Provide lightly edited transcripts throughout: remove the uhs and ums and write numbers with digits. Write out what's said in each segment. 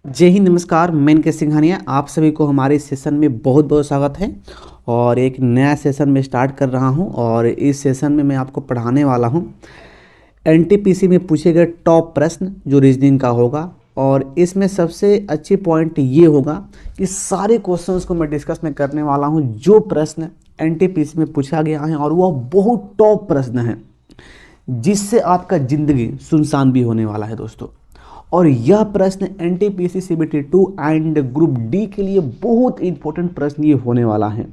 जय हिंद, नमस्कार। मैं इनके सिंघानिया आप सभी को हमारे इस सेशन में बहुत बहुत स्वागत है। और एक नया सेशन में स्टार्ट कर रहा हूं और इस सेशन में मैं आपको पढ़ाने वाला हूं एनटीपीसी में पूछे गए टॉप प्रश्न जो रीजनिंग का होगा। और इसमें सबसे अच्छी पॉइंट ये होगा कि सारे क्वेश्चंस को मैं डिस्कस में करने वाला हूं जो प्रश्न एनटीपीसी में पूछा गया है, और वह बहुत टॉप प्रश्न है जिससे आपका ज़िंदगी सुनसान भी होने वाला है दोस्तों। और यह प्रश्न NTPC CBT 2 and group D के लिए बहुत इंपॉर्टेंट प्रश्न ये होने वाला है।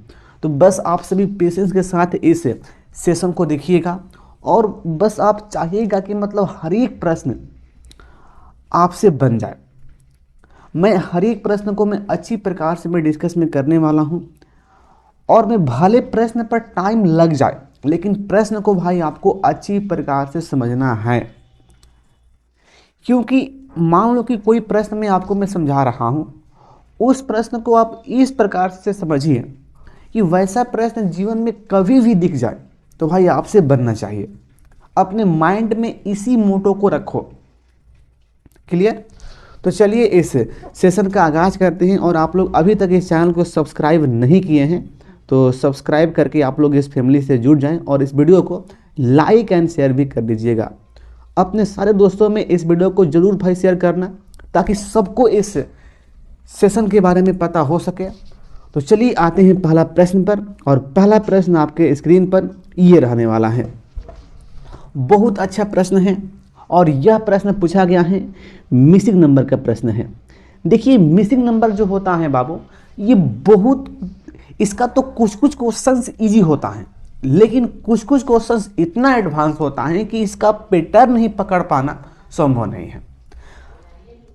तो बस आप सभी पेशेंस के साथ इस सेशन को देखिएगा और बस आप चाहिएगा कि मतलब हर एक प्रश्न आपसे बन जाए। मैं हर एक प्रश्न को मैं अच्छी प्रकार से मैं डिस्कस में करने वाला हूँ, और मैं भले प्रश्न पर टाइम लग जाए लेकिन प्रश्न को भाई आपको अच्छी प्रकार से समझना है। क्योंकि मान लो कि कोई प्रश्न मैं आपको मैं समझा रहा हूं, उस प्रश्न को आप इस प्रकार से समझिए कि वैसा प्रश्न जीवन में कभी भी दिख जाए तो भाई आपसे बनना चाहिए। अपने माइंड में इसी मोटो को रखो। क्लियर? तो चलिए इस सेशन का आगाज करते हैं। और आप लोग अभी तक इस चैनल को सब्सक्राइब नहीं किए हैं तो सब्सक्राइब करके आप लोग इस फैमिली से जुड़ जाएं और इस वीडियो को लाइक एंड शेयर भी कर दीजिएगा। अपने सारे दोस्तों में इस वीडियो को जरूर भाई शेयर करना ताकि सबको इस सेशन के बारे में पता हो सके। तो चलिए आते हैं पहला प्रश्न पर। और पहला प्रश्न आपके स्क्रीन पर ये रहने वाला है। बहुत अच्छा प्रश्न है और यह प्रश्न पूछा गया है मिसिंग नंबर का प्रश्न है। देखिए मिसिंग नंबर जो होता है बाबू, ये बहुत, इसका तो कुछ कुछ क्वेश्चंस इजी होता है लेकिन कुछ कुछ क्वेश्चंस इतना एडवांस होता है कि इसका पैटर्न ही पकड़ पाना संभव नहीं है।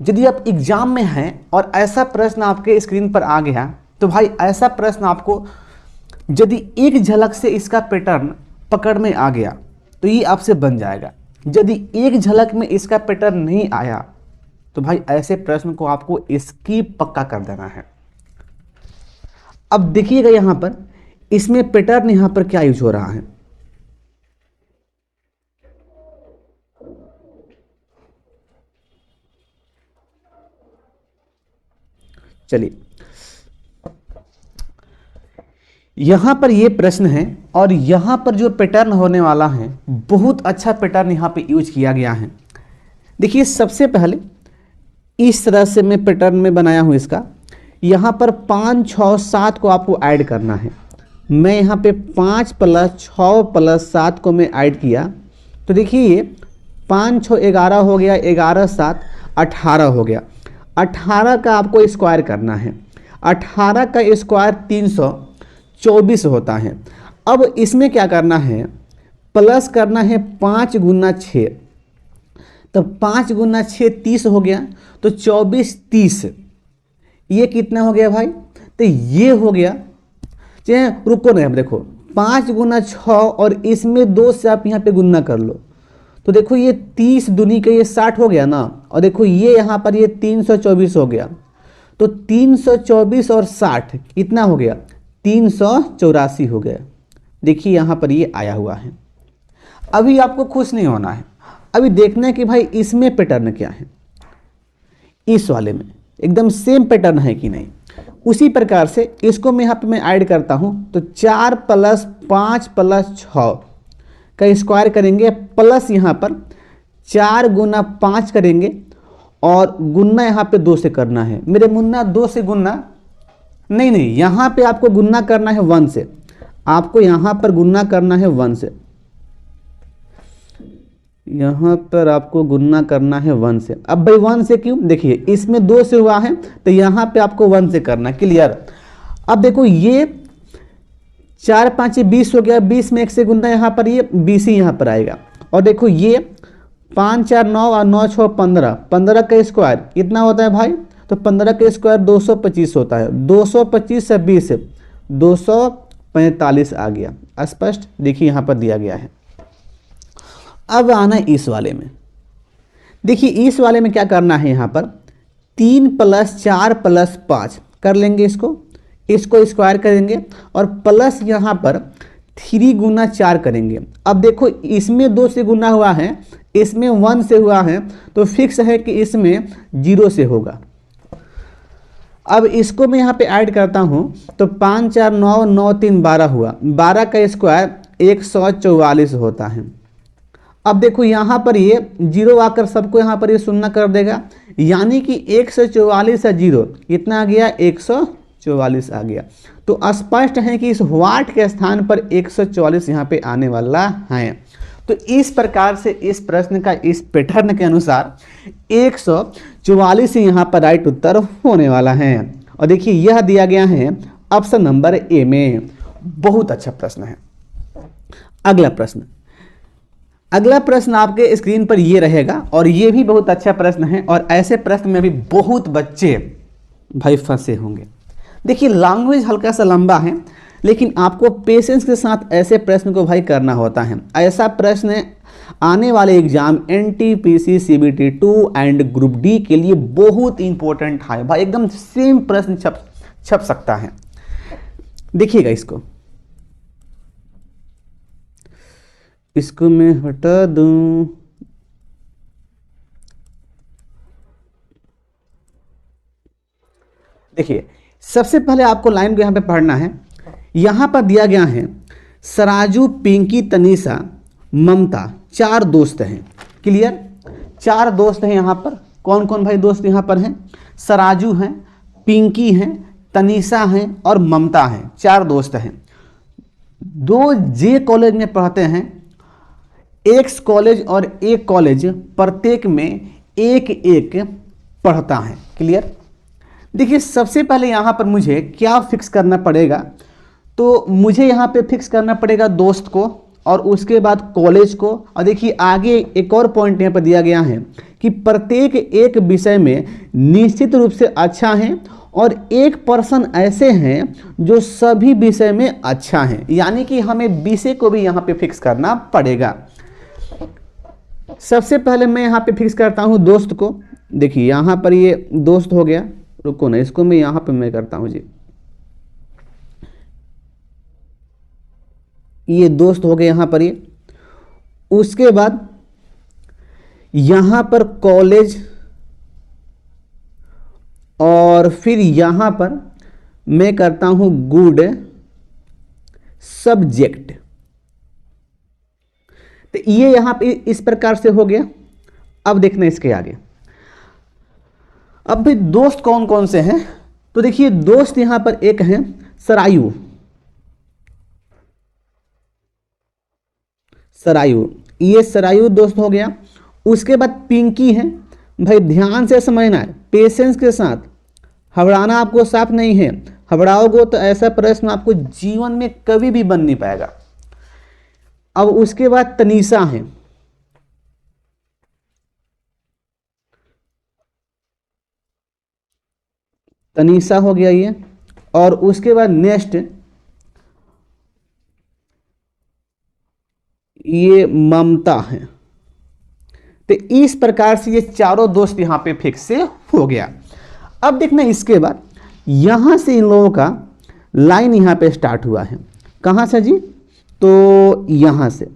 यदि आप एग्जाम में हैं और ऐसा प्रश्न आपके स्क्रीन पर आ गया तो भाई ऐसा प्रश्न आपको यदि एक झलक से इसका पैटर्न पकड़ में आ गया तो ये आपसे बन जाएगा। यदि एक झलक में इसका पैटर्न नहीं आया तो भाई ऐसे प्रश्न को आपको स्किप पक्का कर देना है। अब देखिएगा यहां पर इसमें पैटर्न यहां पर क्या यूज हो रहा है। चलिए यहां पर यह प्रश्न है और यहां पर जो पैटर्न होने वाला है बहुत अच्छा पैटर्न यहां पे यूज किया गया है। देखिए सबसे पहले इस तरह से मैं पैटर्न में बनाया हूं इसका। यहां पर 5 6 7 को आपको ऐड करना है। मैं यहाँ पे 5 + 6 + 7 को मैं ऐड किया तो देखिए ये 5 6 11 हो गया, 11 7 18 हो गया। 18 का आपको स्क्वायर करना है। 18 का स्क्वायर 324 होता है। अब इसमें क्या करना है, प्लस करना है 5 × 6, तब 5 × 6 30 हो गया तो 24 30, ये कितना हो गया भाई, तो ये हो गया। चाहे रुको नहीं, अब देखो 5 × 6 और इसमें 2 से आप यहाँ पे गुना कर लो तो देखो ये 30 दूनी का ये 60 हो गया ना। और देखो ये यहाँ पर ये 324 हो गया तो 324 और 60 कितना हो गया, 384 हो गया। देखिए यहाँ पर ये आया हुआ है। अभी आपको खुश नहीं होना है, अभी देखना है कि भाई इसमें पैटर्न क्या है, इस वाले में एकदम सेम पैटर्न है कि नहीं। उसी प्रकार से इसको मैं यहाँ पे मैं ऐड करता हूँ तो 4 + 5 + 6 का स्क्वायर करेंगे, प्लस यहाँ पर 4 × 5 करेंगे और गुन्ना यहाँ पे 2 से करना है। मेरे मुन्ना 2 से गुन्ना नहीं, यहाँ पे आपको गुन्ना करना है 1 से। आपको यहाँ पर गुन्ना करना है 1 से, यहाँ पर आपको गुन्ना करना है 1 से। अब भाई 1 से क्यों, देखिए इसमें 2 से हुआ है तो यहाँ पे आपको 1 से करना। क्लियर? अब देखो ये 4 5 20 हो गया, 20 में 1 से गुना, यहाँ पर ये 20 ही यहाँ पर आएगा। और देखो ये 5 4 9 और 9 6 15, 15 का स्क्वायर कितना होता है भाई, तो 15 का स्क्वायर 225 होता है। 225 से 20 245 आ गया। स्पष्ट? देखिए यहाँ पर दिया गया है। अब आना है इस वाले में। देखिए इस वाले में क्या करना है, यहाँ पर 3 + 4 + 5 कर लेंगे, इसको स्क्वायर करेंगे और प्लस यहाँ पर 3 × 4 करेंगे। अब देखो इसमें 2 से गुना हुआ है, इसमें 1 से हुआ है तो फिक्स है कि इसमें 0 से होगा। अब इसको मैं यहाँ पे ऐड करता हूँ तो 5 4 9 9 3 12 हुआ, 12 का स्क्वायर 144 होता है। अब देखो यहाँ पर ये जीरो आकर सबको यहाँ पर ये शून्य कर देगा, यानी कि 144 है जीरो, कितना आ गया 144 आ गया। तो स्पष्ट है कि इस वाट के स्थान पर 144 यहाँ पे आने वाला है। तो इस प्रकार से इस प्रश्न का इस पैटर्न के अनुसार 144 यहाँ पर राइट उत्तर होने वाला है। और देखिए यह दिया गया है ऑप्शन नंबर ए में। बहुत अच्छा प्रश्न है। अगला प्रश्न आपके स्क्रीन पर ये रहेगा और ये भी बहुत अच्छा प्रश्न है और ऐसे प्रश्न में भी बहुत बच्चे भाई फंसे होंगे। देखिए लैंग्वेज हल्का सा लंबा है, लेकिन आपको पेशेंस के साथ ऐसे प्रश्न को भाई करना होता है। ऐसा प्रश्न आने वाले exam NTPC CBT 2 and group D के लिए बहुत इंपॉर्टेंट है भाई, एकदम सेम प्रश्न छप सकता है। देखिएगा इसको मैं हटा दूं। देखिए सबसे पहले आपको लाइन को यहां पे पढ़ना है। यहां पर दिया गया है सराजू, पिंकी, तनीषा, ममता, 4 दोस्त हैं। क्लियर, 4 दोस्त हैं यहाँ पर। कौन कौन भाई दोस्त यहाँ पर हैं? सराजू हैं, पिंकी हैं, तनीषा हैं और ममता हैं। 4 दोस्त हैं। 2 जे कॉलेज में पढ़ते हैं। एक्स कॉलेज और एक कॉलेज प्रत्येक में एक एक पढ़ता है। क्लियर। देखिए सबसे पहले यहाँ पर मुझे क्या फिक्स करना पड़ेगा, तो मुझे यहाँ पे फिक्स करना पड़ेगा दोस्त को और उसके बाद कॉलेज को। और देखिए आगे एक और पॉइंट यहाँ पर दिया गया है कि प्रत्येक एक विषय में निश्चित रूप से अच्छा है और एक पर्सन ऐसे हैं जो सभी विषय में अच्छा है, यानी कि हमें विषय को भी यहाँ पे फिक्स करना पड़ेगा। सबसे पहले मैं यहाँ पे फिक्स करता हूँ दोस्त को। देखिए यहाँ पर ये दोस्त हो गया, रुको ना, इसको मैं यहाँ पे मैं करता हूँ जी, ये दोस्त हो गए यहाँ पर ये। उसके बाद यहाँ पर कॉलेज और फिर यहाँ पर मैं करता हूँ गुड सब्जेक्ट। तो ये यहाँ पे इस प्रकार से हो गया। अब देखना इसके आगे। अब भाई दोस्त कौन कौन से हैं, तो देखिए दोस्त यहां पर एक हैं सरायू, ये सरायू दोस्त हो गया। उसके बाद पिंकी है। भाई ध्यान से समझना है, पेशेंस के साथ, हबड़ाना आपको साफ नहीं है। हबड़ाओगे तो ऐसा प्रश्न आपको जीवन में कभी भी बन नहीं पाएगा। अब उसके बाद तनीषा है। तनीषा हो गया ये। और उसके बाद नेक्स्ट ये ममता है। तो इस प्रकार से ये चारों दोस्त यहां पे फिक्स से हो गया। अब देखना इसके बाद यहां से इन लोगों का लाइन यहां पे स्टार्ट हुआ है। कहां से जी, तो यहां से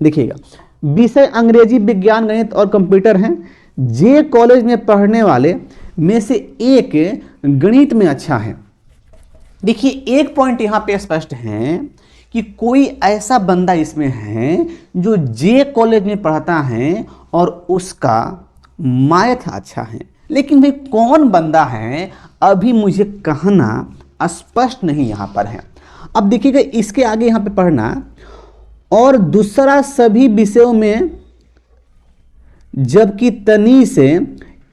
देखिएगा। विषय अंग्रेजी, विज्ञान, गणित और कंप्यूटर हैं। जे कॉलेज में पढ़ने वाले में से एक गणित में अच्छा है। देखिए एक पॉइंट यहां पे स्पष्ट है कि कोई ऐसा बंदा इसमें है जो जे कॉलेज में पढ़ता है और उसका मैथ अच्छा है, लेकिन भाई कौन बंदा है अभी मुझे कहना स्पष्ट नहीं यहां पर है। अब देखिएगा इसके आगे यहां पे पढ़ना, और दूसरा सभी विषयों में, जबकि तनी से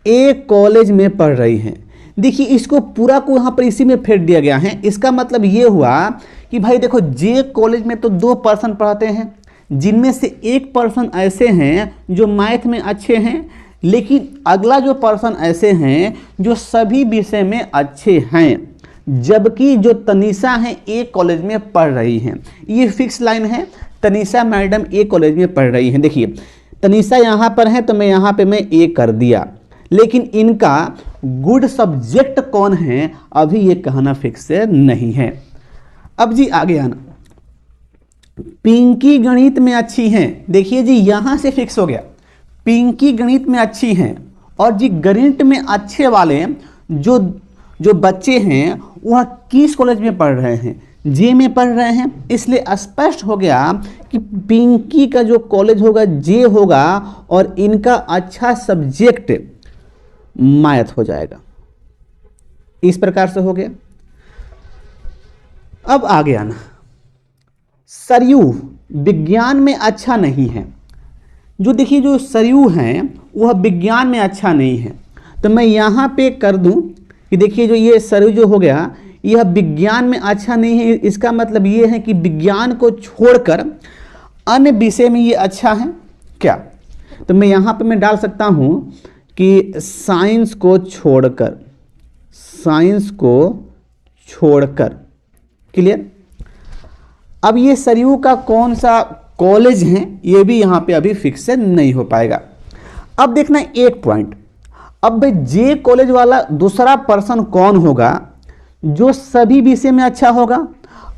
एक कॉलेज में पढ़ रही हैं। देखिए इसको पूरा को यहाँ पर इसी में फेंक दिया गया है। इसका मतलब ये हुआ कि भाई देखो जे कॉलेज में तो 2 पर्सन पढ़ते हैं, जिनमें से एक पर्सन ऐसे हैं जो मैथ में अच्छे हैं, लेकिन अगला जो पर्सन ऐसे हैं जो सभी विषय में अच्छे हैं, जबकि जो तनीषा है एक कॉलेज में पढ़ रही हैं। ये फिक्स लाइन है, तनीषा मैडम एक कॉलेज में पढ़ रही हैं। देखिए तनीषा यहाँ पर है तो मैं यहाँ पे मैं ए कर दिया, लेकिन इनका गुड सब्जेक्ट कौन है अभी ये कहना फिक्स नहीं है। अब जी आगे आना, पिंकी गणित में अच्छी हैं। देखिए जी यहां से फिक्स हो गया, पिंकी गणित में अच्छी हैं। और जी गणित में अच्छे वाले जो जो बच्चे हैं वह किस कॉलेज में पढ़ रहे हैं, जे में पढ़ रहे हैं, इसलिए स्पष्ट हो गया कि पिंकी का जो कॉलेज होगा जे होगा और इनका अच्छा सब्जेक्ट मैथ हो जाएगा। इस प्रकार से हो गया। अब आगे आना, सरयू विज्ञान में अच्छा नहीं है। जो देखिए जो सरयू हैं वह विज्ञान में अच्छा नहीं है, तो मैं यहाँ पे कर दूं कि देखिए जो ये सरयू जो हो गया यह विज्ञान में अच्छा नहीं है। इसका मतलब ये है कि विज्ञान को छोड़कर अन्य विषय में ये अच्छा है क्या। तो मैं यहाँ पे मैं डाल सकता हूँ कि साइंस को छोड़कर, साइंस को छोड़कर। क्लियर। अब ये सरयू का कौन सा कॉलेज है ये भी यहाँ पे अभी फिक्स नहीं हो पाएगा। अब देखना एक पॉइंट, अब भाई जे कॉलेज वाला दूसरा पर्सन कौन होगा जो सभी विषय में अच्छा होगा।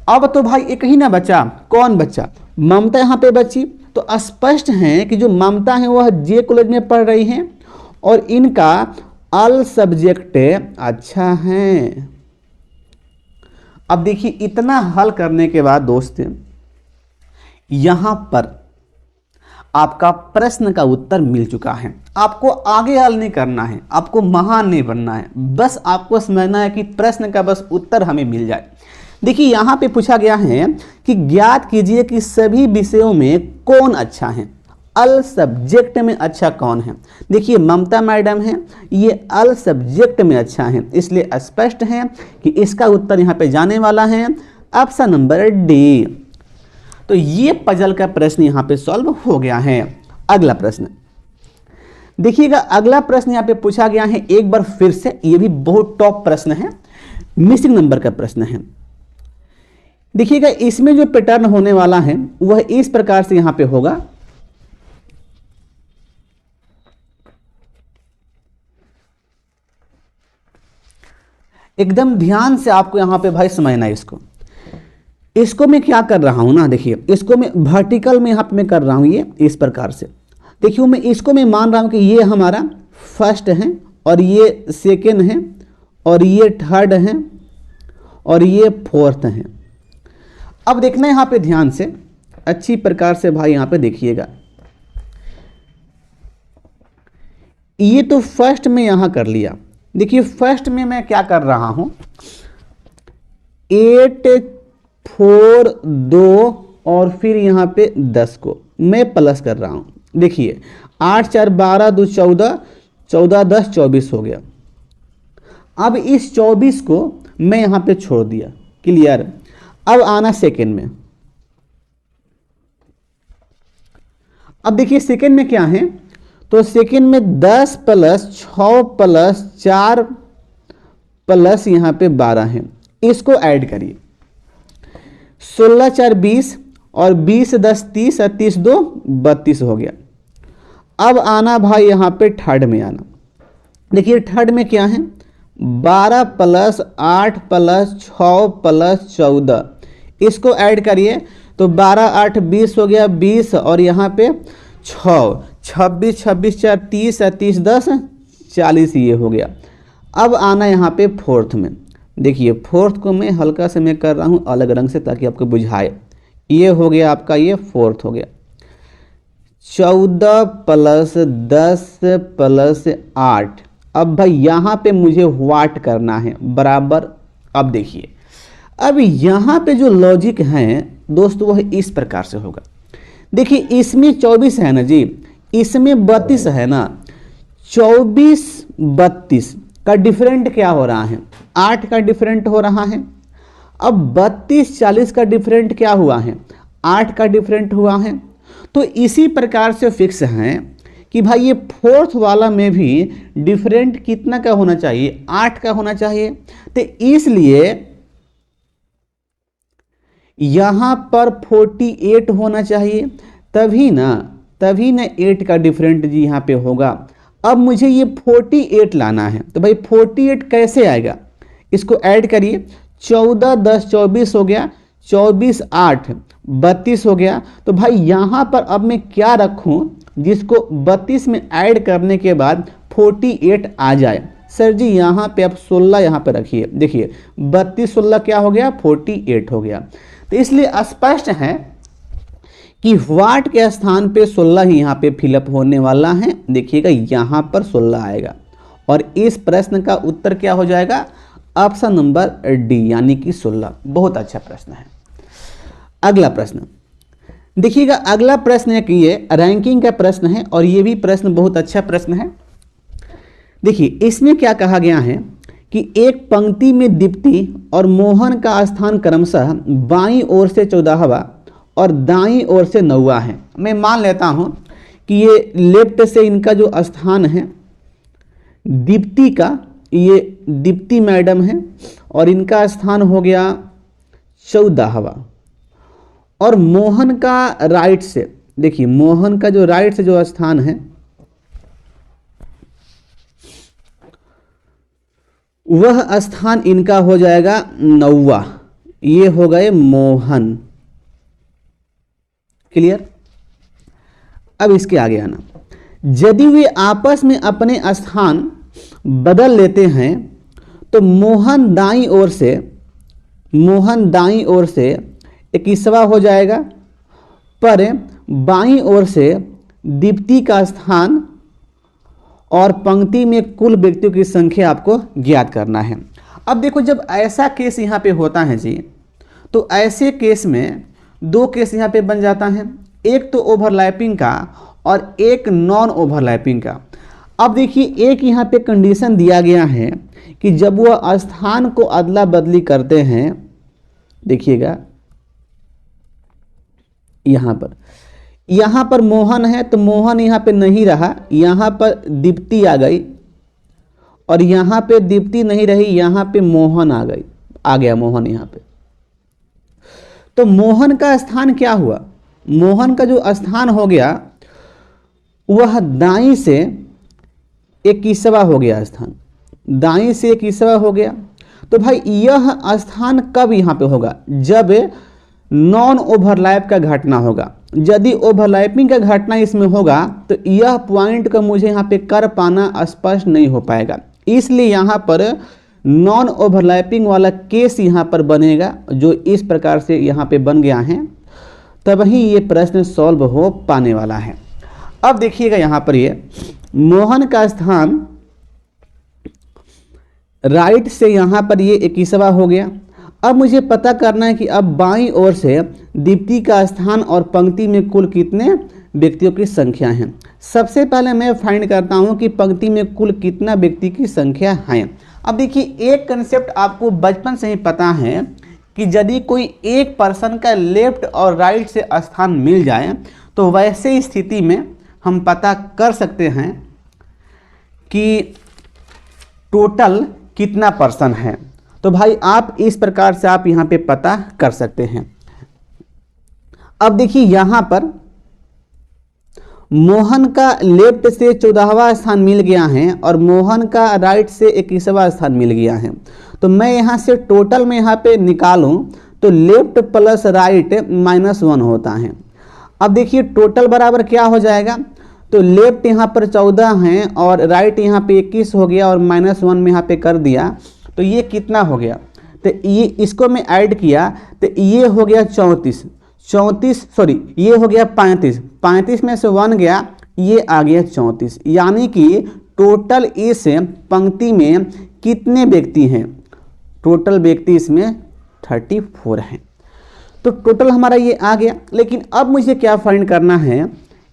अब तो भाई एक ही ना बचा, कौन बचा, ममता यहाँ पे बची। तो स्पष्ट है कि जो ममता है वह जे कॉलेज में पढ़ रही हैं और इनका ऑल सब्जेक्ट अच्छा है। अब देखिए इतना हल करने के बाद दोस्त यहां पर आपका प्रश्न का उत्तर मिल चुका है। आपको आगे हल नहीं करना है, आपको महान नहीं बनना है, बस आपको समझना है कि प्रश्न का बस उत्तर हमें मिल जाए। देखिए यहां पे पूछा गया है कि ज्ञात कीजिए कि सभी विषयों में कौन अच्छा है, अल सब्जेक्ट में अच्छा कौन है। देखिए ममता मैडम है, ये अल सब्जेक्ट में अच्छा है, इसलिए स्पष्ट है कि इसका उत्तर यहाँ पे जाने वाला है ऑप्शन नंबर डी। तो ये पजल का प्रश्न यहाँ पे सॉल्व हो गया है। अगला प्रश्न देखिएगा, अगला प्रश्न यहाँ पे पूछा गया है एक बार फिर से, ये भी बहुत टॉप प्रश्न है, मिसिंग नंबर का प्रश्न है। देखिएगा इसमें जो पैटर्न होने वाला है वह इस प्रकार से यहाँ पे होगा। एकदम ध्यान से आपको यहां पे भाई समझना है इसको मैं क्या कर रहा हूं ना, देखिए इसको मैं वर्टिकल में यहां पे मैं कर रहा हूं ये इस प्रकार से। देखिए मैं इसको मैं मान रहा हूं कि ये हमारा फर्स्ट है और ये सेकेंड है और ये थर्ड है और ये फोर्थ है। अब देखना यहां पे ध्यान से अच्छी प्रकार से भाई यहां पे देखिएगा, ये तो फर्स्ट में यहां कर लिया। देखिए फर्स्ट में मैं क्या कर रहा हूं, 8 4 2 और फिर यहां पे 10 को मैं प्लस कर रहा हूं। देखिए 8 4 12 2 14 14 10 24 हो गया। अब इस 24 को मैं यहां पे छोड़ दिया। क्लियर। अब आना सेकेंड में। अब देखिए सेकेंड में क्या है, तो सेकेंड में 10 प्लस 6 प्लस 4 प्लस यहां पे 12 है, इसको ऐड करिए। 16 4 20 और 20 10 30 और 30 2 32 हो गया। अब आना भाई यहां पे थर्ड में आना। देखिए थर्ड में क्या है, 12 प्लस 8 प्लस 6 प्लस 14, इसको ऐड करिए तो 12 8 20 हो गया 20 और यहाँ पे 6 26 26 4 30 30 10 40 ये हो गया। अब आना यहाँ पे फोर्थ में। देखिए फोर्थ को मैं हल्का से मैं कर रहा हूँ अलग रंग से ताकि आपको बुझाए। ये हो गया आपका, ये फोर्थ हो गया। 14 प्लस 10 प्लस 8। अब भाई यहाँ पे मुझे व्हाट करना है बराबर। अब देखिए अब यहाँ पे जो लॉजिक है दोस्तों वह इस प्रकार से होगा। देखिए इसमें 24 है ना जी, इसमें 32 है ना। 24 32 का डिफरेंट क्या हो रहा है, 8 का डिफरेंट हो रहा है। अब 32 40 का डिफरेंट क्या हुआ है, 8 का डिफरेंट हुआ है। तो इसी प्रकार से फिक्स है कि भाई ये फोर्थ वाला में भी डिफरेंट कितना का होना चाहिए, 8 का होना चाहिए। तो इसलिए यहां पर 48 होना चाहिए, तभी ना 8 का डिफरेंट जी यहां पे होगा। अब मुझे ये 48 लाना है, तो भाई 48 कैसे आएगा, इसको ऐड करिए। 14 10 24 हो गया, 24 8 32 हो गया। तो भाई यहां पर अब मैं क्या रखूं जिसको 32 में ऐड करने के बाद 48 आ जाए। सर जी यहाँ पे आप 16 यहाँ पे रखिए, देखिए 32 16 क्या हो गया, 48 हो गया। तो इसलिए स्पष्ट है कि वाट के स्थान पे 16 ही यहाँ पे फिलअप होने वाला है। देखिएगा यहाँ पर 16 आएगा और इस प्रश्न का उत्तर क्या हो जाएगा, ऑप्शन नंबर डी यानी कि 16। बहुत अच्छा प्रश्न है। अगला प्रश्न देखिएगा, अगला प्रश्न है कि ये रैंकिंग का प्रश्न है और ये भी प्रश्न बहुत अच्छा प्रश्न है। देखिए इसमें क्या कहा गया है कि एक पंक्ति में दीप्ति और मोहन का स्थान क्रमशः बाईं ओर से 14वां और दाईं ओर से 9वां है। मैं मान लेता हूं कि ये लेफ्ट से इनका जो स्थान है दीप्ति का, ये दीप्ति मैडम है और इनका स्थान हो गया 14वां, और मोहन का राइट से, देखिए मोहन का जो राइट से जो स्थान है वह स्थान इनका हो जाएगा 9वां। ये हो गए मोहन। क्लियर। अब इसके आगे आना, यदि वे आपस में अपने स्थान बदल लेते हैं तो मोहन दाईं ओर से 21वां हो जाएगा, पर बाईं ओर से दीप्ति का स्थान और पंक्ति में कुल व्यक्तियों की संख्या आपको ज्ञात करना है। अब देखो जब ऐसा केस यहाँ पे होता है जी, तो ऐसे केस में दो केस यहाँ पे बन जाता है, एक तो ओवरलैपिंग का और एक नॉन ओवरलैपिंग का। अब देखिए एक यहाँ पे कंडीशन दिया गया है कि जब वह स्थान को अदला बदली करते हैं, देखिएगा यहाँ पर मोहन है तो मोहन यहाँ पे नहीं रहा, यहाँ पर दीप्ति आ गई, और यहाँ पे दीप्ति नहीं रही, यहाँ पे मोहन आ गया मोहन यहाँ पे। तो मोहन का स्थान क्या हुआ, मोहन का जो स्थान हो गया वह दाईं से 21वां हो गया, स्थान दाईं से 21वां हो गया। तो भाई यह स्थान कब यहाँ पे होगा, जब नॉन ओवरलैप का घटना होगा। यदि ओवरलैपिंग का घटना इसमें होगा तो यह पॉइंट का मुझे यहाँ पे कर पाना स्पष्ट नहीं हो पाएगा, इसलिए यहाँ पर नॉन ओवरलैपिंग वाला केस यहाँ पर बनेगा, जो इस प्रकार से यहाँ पे बन गया है, तभी ये प्रश्न सॉल्व हो पाने वाला है। अब देखिएगा यहाँ पर ये मोहन का स्थान राइट से यहाँ पर ये 21वां हो गया। अब मुझे पता करना है कि अब बाईं ओर से दीप्ति का स्थान और पंक्ति में कुल कितने व्यक्तियों की संख्या है। सबसे पहले मैं फाइंड करता हूं कि पंक्ति में कुल कितना व्यक्ति की संख्या है। अब देखिए एक कंसेप्ट आपको बचपन से ही पता है कि यदि कोई एक पर्सन का लेफ्ट और राइट से स्थान मिल जाए तो वैसे स्थिति में हम पता कर सकते हैं कि टोटल कितना पर्सन है। तो भाई आप इस प्रकार से आप यहाँ पे पता कर सकते हैं। अब देखिए यहाँ पर मोहन का लेफ्ट से 14वां स्थान मिल गया है और मोहन का राइट से 21वां स्थान मिल गया है। तो मैं यहाँ से टोटल में यहाँ पे निकालूं तो लेफ्ट प्लस राइट -1 होता है। अब देखिए टोटल बराबर क्या हो जाएगा, तो लेफ्ट यहाँ पर 14 है और राइट यहाँ पे 21 हो गया और -1 में यहाँ पे कर दिया, तो ये कितना हो गया, तो ये इसको मैं ऐड किया तो ये हो गया 34 सॉरी ये हो गया 35 में से 1 गया, ये आ गया 34। यानी कि टोटल इस पंक्ति में कितने व्यक्ति हैं, टोटल व्यक्ति इसमें 34 हैं। तो टोटल हमारा ये आ गया। लेकिन अब मुझे क्या फाइंड करना है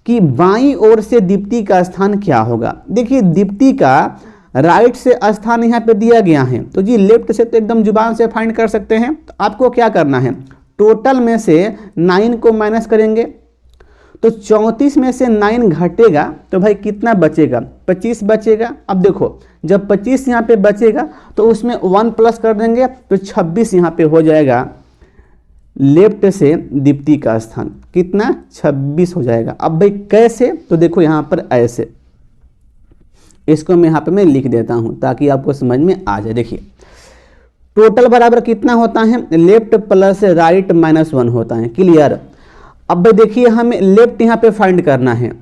कि बाईं ओर से दीप्ति का स्थान क्या होगा। देखिए दीप्ति का राइट से स्थान यहाँ पे दिया गया है, तो जी लेफ्ट से तो एकदम जुबान से फाइंड कर सकते हैं। तो आपको क्या करना है, टोटल में से 9 को माइनस करेंगे तो 34 में से 9 घटेगा तो भाई कितना बचेगा, 25 बचेगा। अब देखो जब 25 यहाँ पे बचेगा तो उसमें 1 प्लस कर देंगे तो 26 यहाँ पे हो जाएगा। लेफ्ट से दीप्ति का स्थान कितना 26 हो जाएगा। अब भाई कैसे, तो देखो यहाँ पर ऐसे, इसको मैं यहाँ पे मैं लिख देता हूँ ताकि आपको समझ में आ जाए। देखिए टोटल बराबर कितना होता है, लेफ्ट प्लस राइट -1 होता है। क्लियर। अब भाई देखिए हमें लेफ्ट यहाँ पे फाइंड करना है,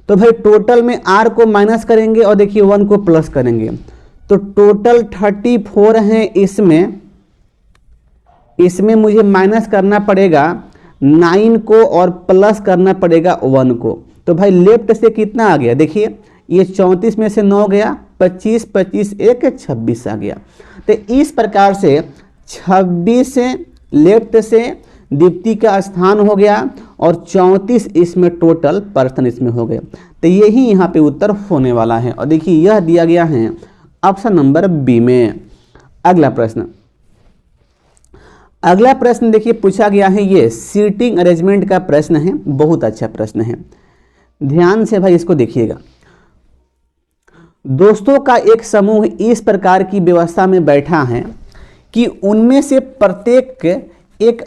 तो भाई टोटल में r को माइनस करेंगे और देखिए 1 को प्लस करेंगे, तो टोटल 34 हैं। इसमें मुझे माइनस करना पड़ेगा 9 को और प्लस करना पड़ेगा 1 को। तो भाई लेफ्ट से कितना आ गया, देखिए ये 34 में से 9 गया, 25 25 1 26 आ गया। तो इस प्रकार से 26 से लेफ्ट से दीप्ति का स्थान हो गया और 34 इसमें टोटल पर्सन इसमें हो गए। तो यही यहाँ पे उत्तर होने वाला है। और देखिए यह दिया गया है ऑप्शन नंबर बी में। अगला प्रश्न देखिए पूछा गया है, ये सीटिंग अरेंजमेंट का प्रश्न है, बहुत अच्छा प्रश्न है, ध्यान से भाई इसको देखिएगा। दोस्तों का एक समूह इस प्रकार की व्यवस्था में बैठा है कि उनमें से प्रत्येक एक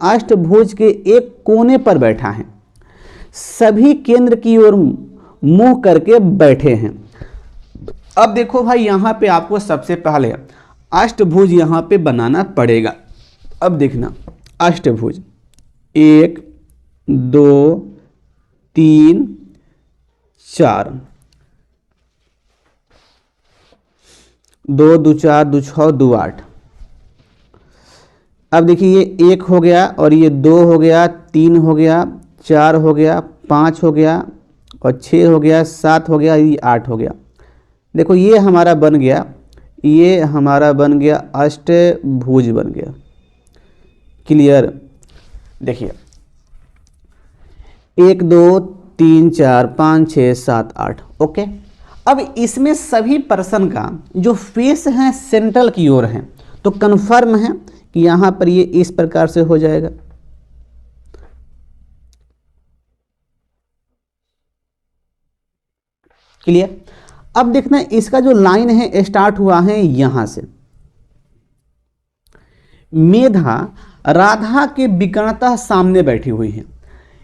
अष्टभुज के एक कोने पर बैठा है, सभी केंद्र की ओर मुंह करके बैठे हैं। अब देखो भाई यहाँ पे आपको सबसे पहले अष्टभुज यहाँ पे बनाना पड़ेगा। अब देखना अष्टभुज 1 2 3 4, 2 2 4 2 6 2 8। अब देखिए ये 1 हो गया और ये 2 हो गया, 3 हो गया, 4 हो गया, 5 हो गया और 6 हो गया, 7 हो गया, ये 8 हो गया। देखो ये हमारा बन गया, अष्टभुज बन गया। क्लियर, देखिए 1 2 3 4 5 6 7 8। ओके, अब इसमें सभी पर्सन का जो फेस है सेंट्रल की ओर है, तो कंफर्म है कि यहां पर ये इस प्रकार से हो जाएगा। क्लियर। अब देखना इसका जो लाइन है स्टार्ट हुआ है यहां से। मेधा राधा के विकर्णतः सामने बैठी हुई है,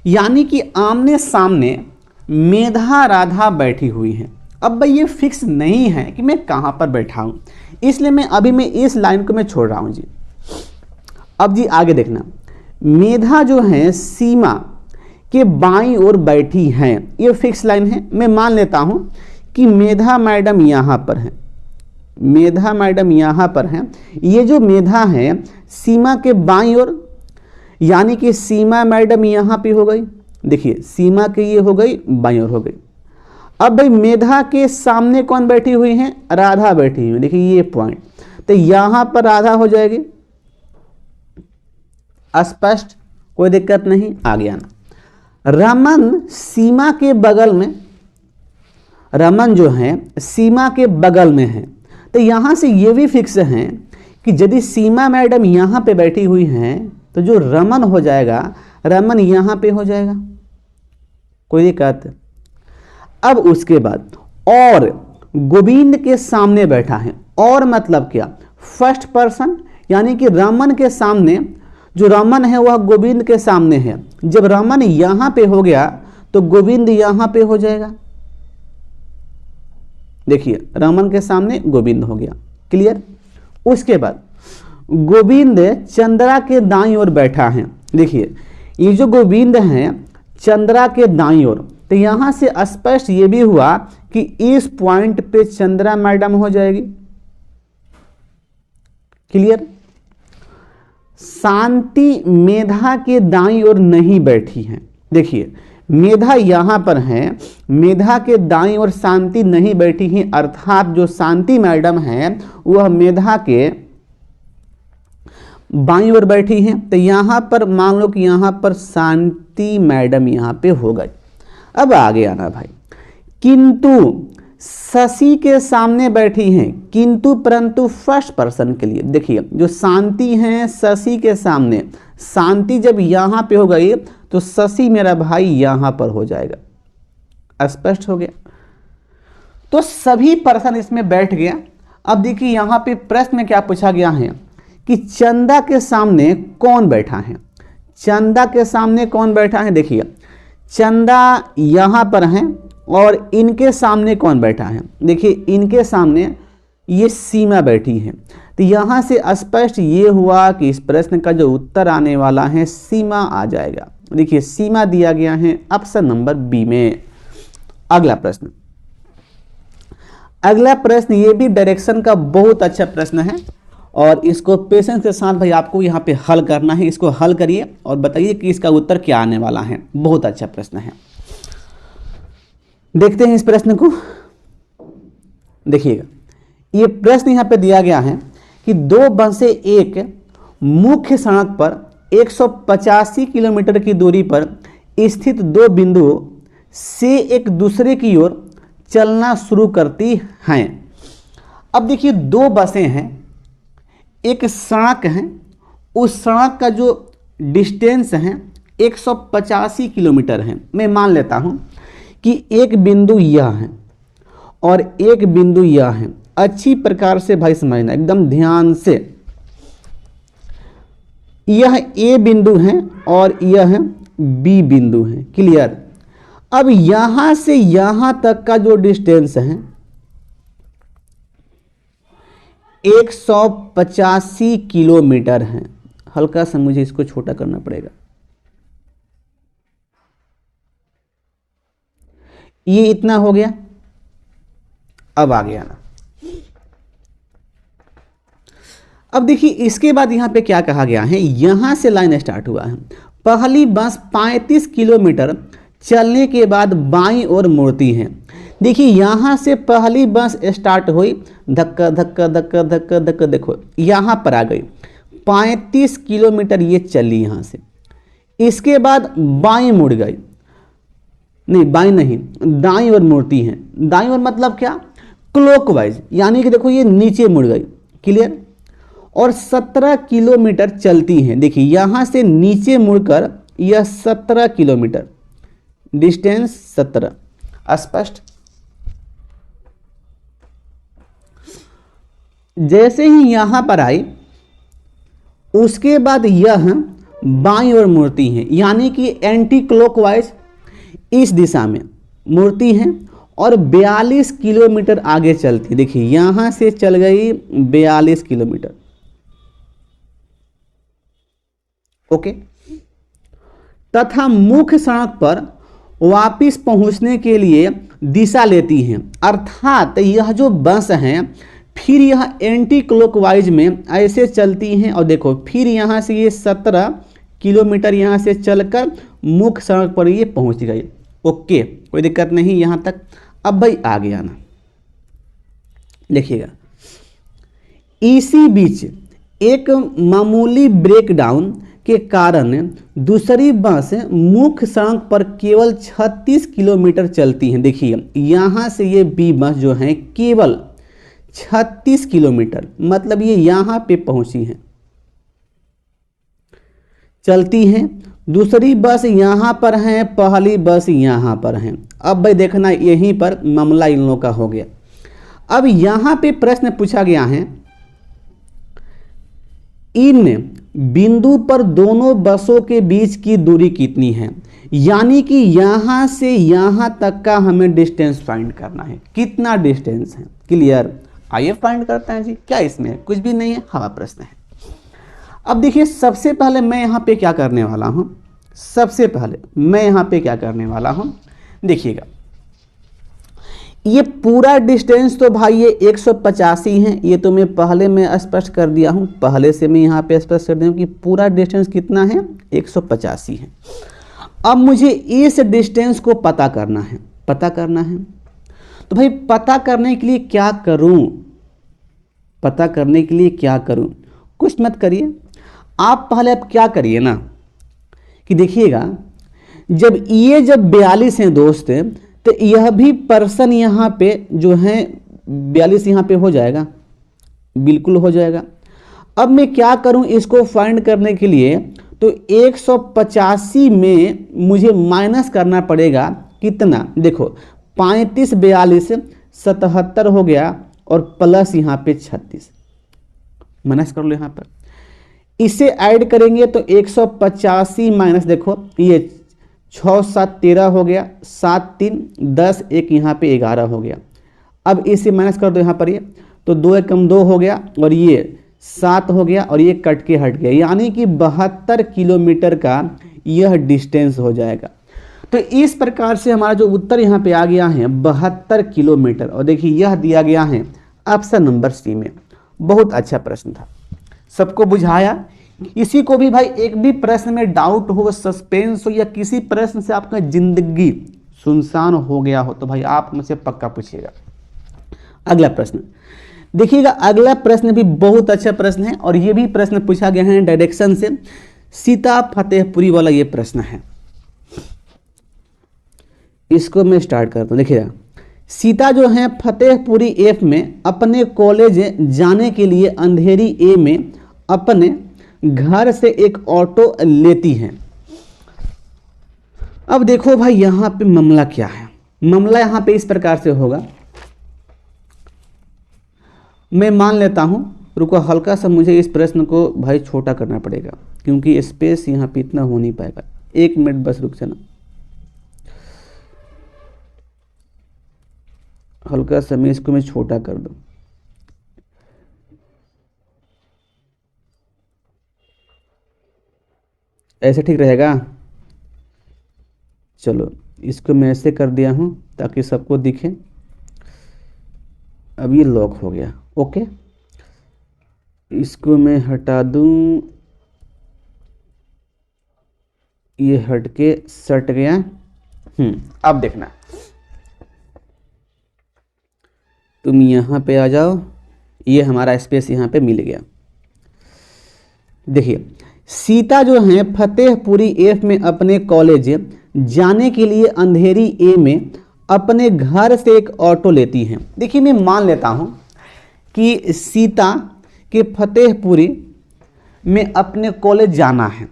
यानी कि आमने सामने मेधा राधा बैठी हुई है। अब भाई ये फिक्स नहीं है कि मैं कहां पर बैठा हूं, इसलिए मैं इस लाइन को मैं छोड़ रहा हूं जी। अब जी आगे देखना, मेधा जो है सीमा के बाईं ओर बैठी हैं, ये फिक्स लाइन है। मैं मान लेता हूं कि मेधा मैडम यहां पर है, ये जो मेधा है सीमा के बाईं ओर, यानी कि सीमा मैडम यहां पे हो गई। देखिए सीमा के ये हो गई, बाईं ओर हो गई। अब भाई मेधा के सामने कौन बैठी हुई है, राधा बैठी हुई है। देखिए ये पॉइंट, तो यहां पर राधा हो जाएगी। स्पष्ट, कोई दिक्कत नहीं, आगे आना। रमन सीमा के बगल में, रमन जो है सीमा के बगल में है, तो यहां से ये भी फिक्स है कि यदि सीमा मैडम यहां पे बैठी हुई हैं तो जो रमन हो जाएगा, रमन यहां पे हो जाएगा, कोई दिक्कत। अब उसके बाद और गोविंद के सामने बैठा है, और मतलब क्या, फर्स्ट पर्सन, यानी कि रमन के सामने, जो रमन है वह गोविंद के सामने है। जब रमन यहां पे हो गया तो गोविंद यहां पे हो जाएगा। देखिए रमन के सामने गोविंद हो गया। क्लियर। उसके बाद गोविंद चंद्रा के दाईं ओर बैठा है। देखिए ये जो गोविंद है चंद्रा के दाईं ओर, तो यहां से स्पष्ट ये भी हुआ कि इस पॉइंट पे चंद्रा मैडम हो जाएगी। क्लियर। शांति मेधा के दाईं ओर नहीं बैठी है। देखिए मेधा यहां पर है, मेधा के दाईं ओर शांति नहीं बैठी है, अर्थात जो शांति मैडम है वह मेधा के बाईं ओर बैठी है। तो यहां पर मान लो कि यहां पर शांति मैडम यहां पे हो गई। अब आगे आना भाई, किंतु शशि के सामने बैठी हैं, किंतु परंतु फर्स्ट पर्सन के लिए। देखिए जो शांति है शशि के सामने, शांति जब यहां पे हो गई तो शशि मेरा भाई यहां पर हो जाएगा। स्पष्ट हो गया। तो सभी पर्सन इसमें बैठ गया। अब देखिए यहां पे प्रश्न में क्या पूछा गया है कि चंदा के सामने कौन बैठा है, चंदा के सामने कौन बैठा है। देखिए चंदा यहां पर है और इनके सामने कौन बैठा है। देखिए इनके सामने ये सीमा बैठी है। तो यहां से स्पष्ट ये हुआ कि इस प्रश्न का जो उत्तर आने वाला है सीमा आ जाएगा। देखिए सीमा दिया गया है ऑप्शन नंबर बी में। अगला प्रश्न, अगला प्रश्न ये भी डायरेक्शन का बहुत अच्छा प्रश्न है और इसको पेशेंस के साथ भाई आपको यहाँ पे हल करना है। इसको हल करिए और बताइए कि इसका उत्तर क्या आने वाला है। बहुत अच्छा प्रश्न है, देखते हैं इस प्रश्न को। देखिएगा, ये प्रश्न यहाँ पे दिया गया है कि दो बसें एक मुख्य सड़क पर 185 किलोमीटर की दूरी पर स्थित दो बिंदुओं से एक दूसरे की ओर चलना शुरू करती हैं। अब देखिए, दो बसें हैं, एक सड़क है, उस सड़क का जो डिस्टेंस है 185 किलोमीटर है। मैं मान लेता हूं कि एक बिंदु यह है और एक बिंदु यह है। अच्छी प्रकार से भाई समझना, एकदम ध्यान से। यह ए बिंदु है और यह बी बिंदु है। क्लियर। अब यहां से यहां तक का जो डिस्टेंस है 185 किलोमीटर है। हल्का सा मुझे इसको छोटा करना पड़ेगा। ये इतना हो गया, अब आ गया ना। अब देखिए, इसके बाद यहां पे क्या कहा गया है, यहां से लाइन स्टार्ट हुआ है। पहली बस 35 किलोमीटर चलने के बाद बाईं ओर मुड़ती है। देखिए, यहां से पहली बस स्टार्ट हुई, धक्का धक्का धक्का धक्का धक्का, देखो यहां पर आ गई। 35 किलोमीटर ये चली यहां से, इसके बाद बाईं मुड़ गई, नहीं बाईं नहीं, दाईं ओर मुड़ती है। दाईं ओर मतलब क्या, क्लॉकवाइज, यानी कि देखो ये नीचे मुड़ गई। क्लियर। और 17 किलोमीटर चलती हैं। देखिए, यहां से नीचे मुड़कर यह 17 किलोमीटर, डिस्टेंस 17। स्पष्ट। जैसे ही यहां पर आई, उसके बाद यह बाईं ओर मुड़ती है, यानी कि एंटी क्लॉकवाइज इस दिशा में मुड़ती है और 42 किलोमीटर आगे चलती। देखिए, यहां से चल गई 42 किलोमीटर। ओके। तथा मुख्य सड़क पर वापस पहुंचने के लिए दिशा लेती हैं। अर्थात यह जो बस है फिर यह एंटी क्लॉकवाइज में ऐसे चलती हैं और देखो फिर यहां से ये 17 किलोमीटर यहां से चलकर मुख्य सड़क पर ये पहुंच गई। ओके, कोई दिक्कत नहीं यहां तक। अब भाई आ गया ना, देखिएगा, इसी बीच एक मामूली ब्रेकडाउन के कारण दूसरी बस मुख्य सड़क पर केवल 36 किलोमीटर चलती हैं। देखिए, यहां से ये बी बस जो है केवल 36 किलोमीटर, मतलब ये यहां पे पहुंची है, चलती हैं। दूसरी बस यहां पर है, पहली बस यहां पर है। अब भाई देखना, यहीं पर मामला इन लोगों का हो गया। अब यहां पे प्रश्न पूछा गया है, इन बिंदु पर दोनों बसों के बीच की दूरी कितनी है, यानी कि यहां से यहां तक का हमें डिस्टेंस फाइंड करना है। कितना डिस्टेंस है। क्लियर। आइए फाइंड करते हैं जी। क्या इसमें कुछ भी नहीं है, हवा प्रश्न है। अब देखिए, सबसे पहले मैं यहां पे क्या करने वाला हूं, सबसे पहले मैं यहां पे क्या करने वाला हूं, देखिएगा, ये पूरा डिस्टेंस तो भाई ये 185 है। ये तो मैं पहले में स्पष्ट कर दिया हूं, पहले से मैं यहां पे स्पष्ट कर दिया हूं कि पूरा डिस्टेंस कितना है, 185 है। अब मुझे इस डिस्टेंस को पता करना है, पता करना है। तो भाई पता करने के लिए क्या करूं, पता करने के लिए क्या करूं, कुछ मत करिए आप। पहले आप क्या करिए ना कि देखिएगा, जब ये 42 हैं दोस्त, तो यह भी पर्सन यहाँ पे जो है 42 यहाँ पे हो जाएगा, बिल्कुल हो जाएगा। अब मैं क्या करूं इसको फाइंड करने के लिए, तो 185 में मुझे माइनस करना पड़ेगा कितना, देखो 35 42 77 हो गया और प्लस यहाँ पे 36, माइनस कर लो यहाँ पर। इसे ऐड करेंगे तो 185 माइनस, देखो ये 6 7 13 हो गया, 7 3 10, एक यहाँ पे 11 हो गया। अब इसे माइनस कर दो यहाँ पर, ये तो 2 एकम 2 हो गया और ये 7 हो गया और ये कट के हट गया, यानी कि 72 किलोमीटर का यह डिस्टेंस हो जाएगा। तो इस प्रकार से हमारा जो उत्तर यहाँ पे आ गया है 72 किलोमीटर, और देखिए यह दिया गया है ऑप्शन नंबर सी में। बहुत अच्छा प्रश्न था, सबको बुझाया। किसी को भी भाई एक भी प्रश्न में डाउट हो, सस्पेंस हो, या किसी प्रश्न से आपका जिंदगी सुनसान हो गया हो, तो भाई आप मुझसे पक्का पूछिएगा। अगला प्रश्न देखिएगा, अगला प्रश्न भी बहुत अच्छा प्रश्न है, और ये भी प्रश्न पूछा गया है डायरेक्शन से। सीता फतेहपुरी वाला ये प्रश्न है, इसको मैं स्टार्ट करता हूँ। देखिएगा, सीता जो है फतेहपुरी एफ में अपने कॉलेज जाने के लिए अंधेरी ए में अपने घर से एक ऑटो लेती हैं। अब देखो भाई यहाँ पे मामला क्या है। मामला यहाँ पे इस प्रकार से होगा, मैं मान लेता हूँ, रुको हल्का सा मुझे इस प्रश्न को भाई छोटा करना पड़ेगा, क्योंकि स्पेस यहाँ पे इतना हो नहीं पाएगा। 1 मिनट बस रुक जाना, हल्का सा मैं इसको छोटा कर दूं। ऐसे ठीक रहेगा? चलो इसको मैं ऐसे कर दिया हूं ताकि सबको दिखे। अब ये लॉक हो गया, ओके। इसको मैं हटा दूं, ये हट के सट गया। अब देखना, तुम यहाँ पे आ जाओ, ये हमारा स्पेस यहाँ पे मिल गया। देखिए, सीता जो है फतेहपुरी एफ में अपने कॉलेज जाने के लिए अंधेरी ए में अपने घर से एक ऑटो लेती हैं। देखिए, मैं मान लेता हूँ कि सीता के फतेहपुरी में अपने कॉलेज जाना है,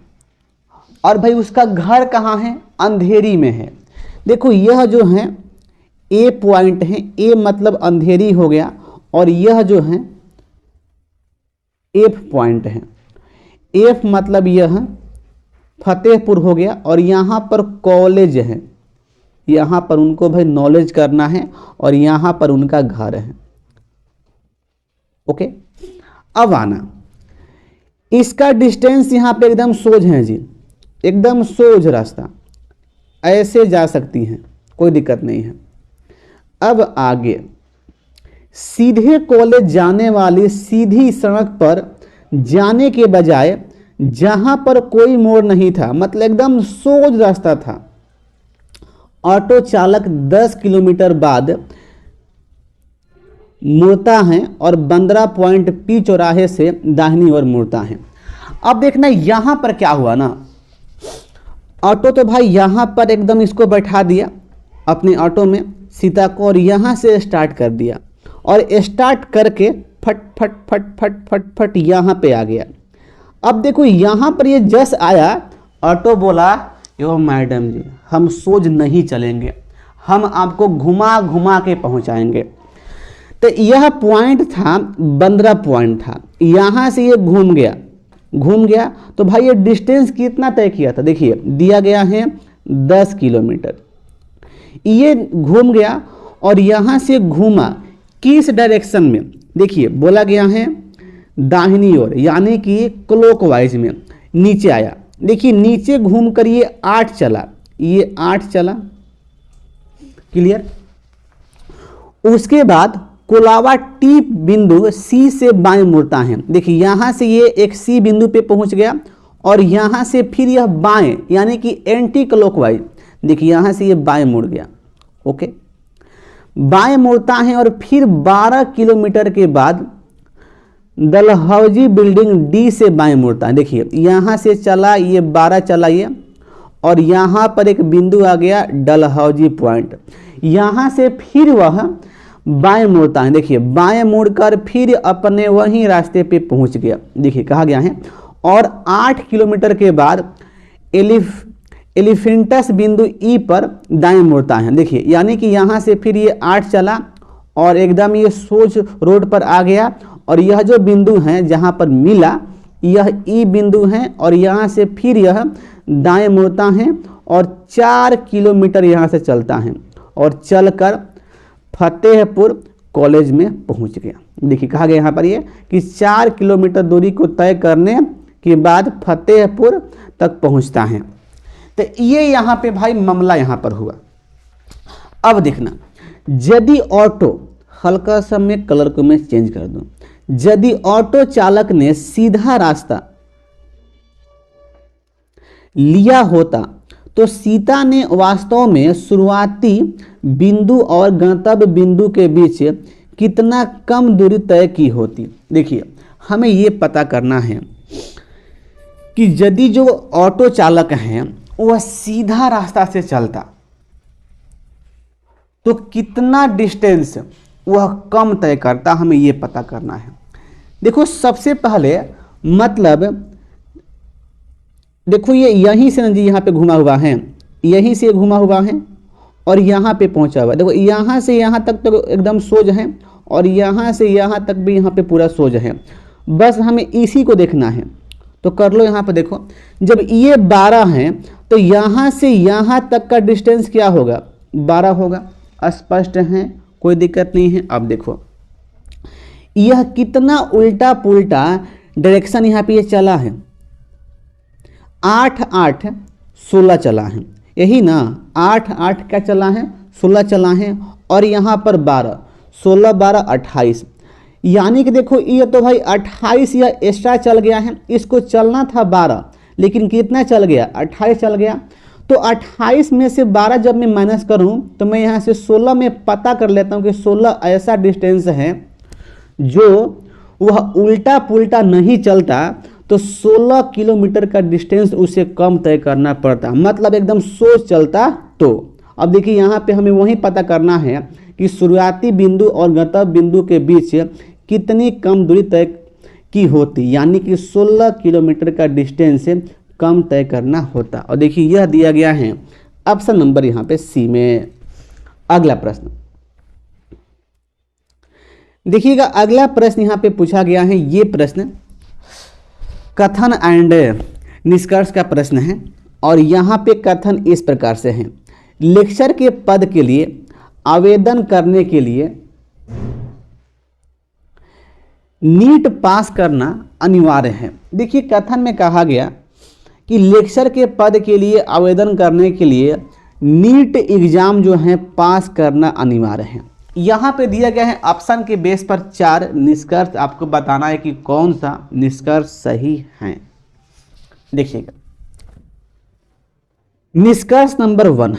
और भाई उसका घर कहाँ है? अंधेरी में है। देखो, यह जो है ए पॉइंट है, ए मतलब अंधेरी हो गया, और यह जो है एफ पॉइंट है, एफ मतलब यह फतेहपुर हो गया, और यहाँ पर कॉलेज है, यहाँ पर उनको भाई नॉलेज करना है, और यहाँ पर उनका घर है। ओके, अब आना, इसका डिस्टेंस यहाँ पे एकदम सोझ है जी, एकदम सोझ रास्ता, ऐसे जा सकती हैं, कोई दिक्कत नहीं है। अब आगे, सीधे कॉलेज जाने वाली सीधी सड़क पर जाने के बजाय जहां पर कोई मोड़ नहीं था, मतलब एकदम सोझ रास्ता था, ऑटो चालक 10 किलोमीटर बाद मुड़ता है और 15 पॉइंट पी चौराहे से दाहिनी ओर मुड़ता है। अब देखना यहां पर क्या हुआ ना, ऑटो तो भाई यहां पर एकदम इसको बैठा दिया अपने ऑटो में सीता को, और यहां से स्टार्ट कर दिया, और स्टार्ट करके फट फट फट फट फट फट यहां पे आ गया। अब देखो यहां पर ये जस आया, ऑटो बोला, यो मैडम जी हम सोच नहीं चलेंगे, हम आपको घुमा घुमा के पहुंचाएंगे। तो यह पॉइंट था 15 पॉइंट था, यहां से ये घूम गया, तो भाई ये डिस्टेंस कितना तय किया था? देखिए दिया गया है 10 किलोमीटर, ये घूम गया और यहां से घूमा किस डायरेक्शन में? देखिए बोला गया है दाहिनी ओर, यानी कि क्लॉकवाइज में नीचे आया। देखिए नीचे घूम कर ये 8 चला, ये 8 चला, क्लियर। उसके बाद कोलावा टी बिंदु सी से बाएं मुड़ता है। देखिए यहां से ये एक सी बिंदु पे पहुंच गया, और यहां से फिर यह बाएं यानी कि एंटी क्लॉकवाइज, देखिए यहां से ये बाएं मुड़ गया, ओके, बाएं मुड़ता है, और फिर 12 किलोमीटर के बाद दलहौजी बिल्डिंग डी से बाएं मुड़ता है। देखिए यहां से चला, ये 12 चला ये, और यहां पर एक बिंदु आ गया डलहौजी पॉइंट, यहां से फिर वह बाएं मुड़ता है। देखिए बाएं मुड़कर फिर अपने वही रास्ते पे पहुंच गया। देखिए कहा गया है, और 8 किलोमीटर के बाद एलिफेंटस बिंदु ई पर दाएं मुड़ता है। देखिए यानी कि यहाँ से फिर ये 8 चला और एकदम ये सोच रोड पर आ गया, और यह जो बिंदु है जहाँ पर मिला यह ई बिंदु है, और यहाँ से फिर यह दाएं मुड़ता है और 4 किलोमीटर यहाँ से चलता है, और चलकर फतेहपुर कॉलेज में पहुँच गया। देखिए कहा गया यहाँ पर ये कि 4 किलोमीटर दूरी को तय करने के बाद फतेहपुर तक पहुँचता है। तो ये यहां पे भाई मामला यहां पर हुआ। अब देखना, यदि ऑटो, हल्का सा मैं कलर को मैं चेंज कर दूं, यदि ऑटो चालक ने सीधा रास्ता लिया होता तो सीता ने वास्तव में शुरुआती बिंदु और गंतव्य बिंदु के बीच कितना कम दूरी तय की होती। देखिए, हमें यह पता करना है कि यदि जो ऑटो चालक हैं वह सीधा रास्ता से चलता तो कितना डिस्टेंस वह कम तय करता, हमें यह पता करना है। देखो, सबसे पहले मतलब देखो, ये यहीं से जी यहाँ पे घुमा हुआ है, यहीं से घुमा हुआ है और यहाँ पे पहुँचा हुआ है। देखो, यहाँ से यहाँ तक तो एकदम सोज है और यहाँ से यहाँ तक भी यहाँ पे पूरा सोज है। बस हमें इसी को देखना है, तो कर लो। यहाँ पे देखो, जब ये 12 है तो यहाँ से यहाँ तक का डिस्टेंस क्या होगा, 12 होगा। स्पष्ट है, कोई दिक्कत नहीं है। अब देखो, यह कितना उल्टा पुल्टा डायरेक्शन यहाँ पे ये चला है, 8 8 16 चला है, यही ना, 8 8 क्या चला है, 16 चला है। और यहाँ पर 12, 16 12 28, यानी कि देखो ये तो भाई 28 यह एक्स्ट्रा चल गया है। इसको चलना था 12, लेकिन कितना चल गया, 28 चल गया। तो 28 में से 12 जब मैं माइनस करूं तो मैं यहाँ से 16 में पता कर लेता हूं कि 16 ऐसा डिस्टेंस है जो वह उल्टा पुल्टा नहीं चलता, तो 16 किलोमीटर का डिस्टेंस उसे कम तय करना पड़ता, मतलब एकदम सोच चलता। तो अब देखिए, यहाँ पे हमें वही पता करना है कि शुरुआती बिंदु और गंतव्य बिंदु के बीच कितनी कम दूरी तय की होती, यानी कि 16 किलोमीटर का डिस्टेंस कम तय करना होता। और देखिए, यह दिया गया है ऑप्शन नंबर यहाँ पे सी में। अगला प्रश्न देखिएगा, अगला प्रश्न यहाँ पे पूछा गया है। ये प्रश्न कथन एंड निष्कर्ष का प्रश्न है और यहाँ पे कथन इस प्रकार से है। लेक्चर के पद के लिए आवेदन करने के लिए नीट पास करना अनिवार्य है। देखिए, कथन में कहा गया कि लेक्चर के पद के लिए आवेदन करने के लिए नीट एग्जाम जो है पास करना अनिवार्य है। यहाँ पे दिया गया है ऑप्शन के बेस पर 4 निष्कर्ष, आपको बताना है कि कौन सा निष्कर्ष सही है। देखिएगा, निष्कर्ष नंबर 1,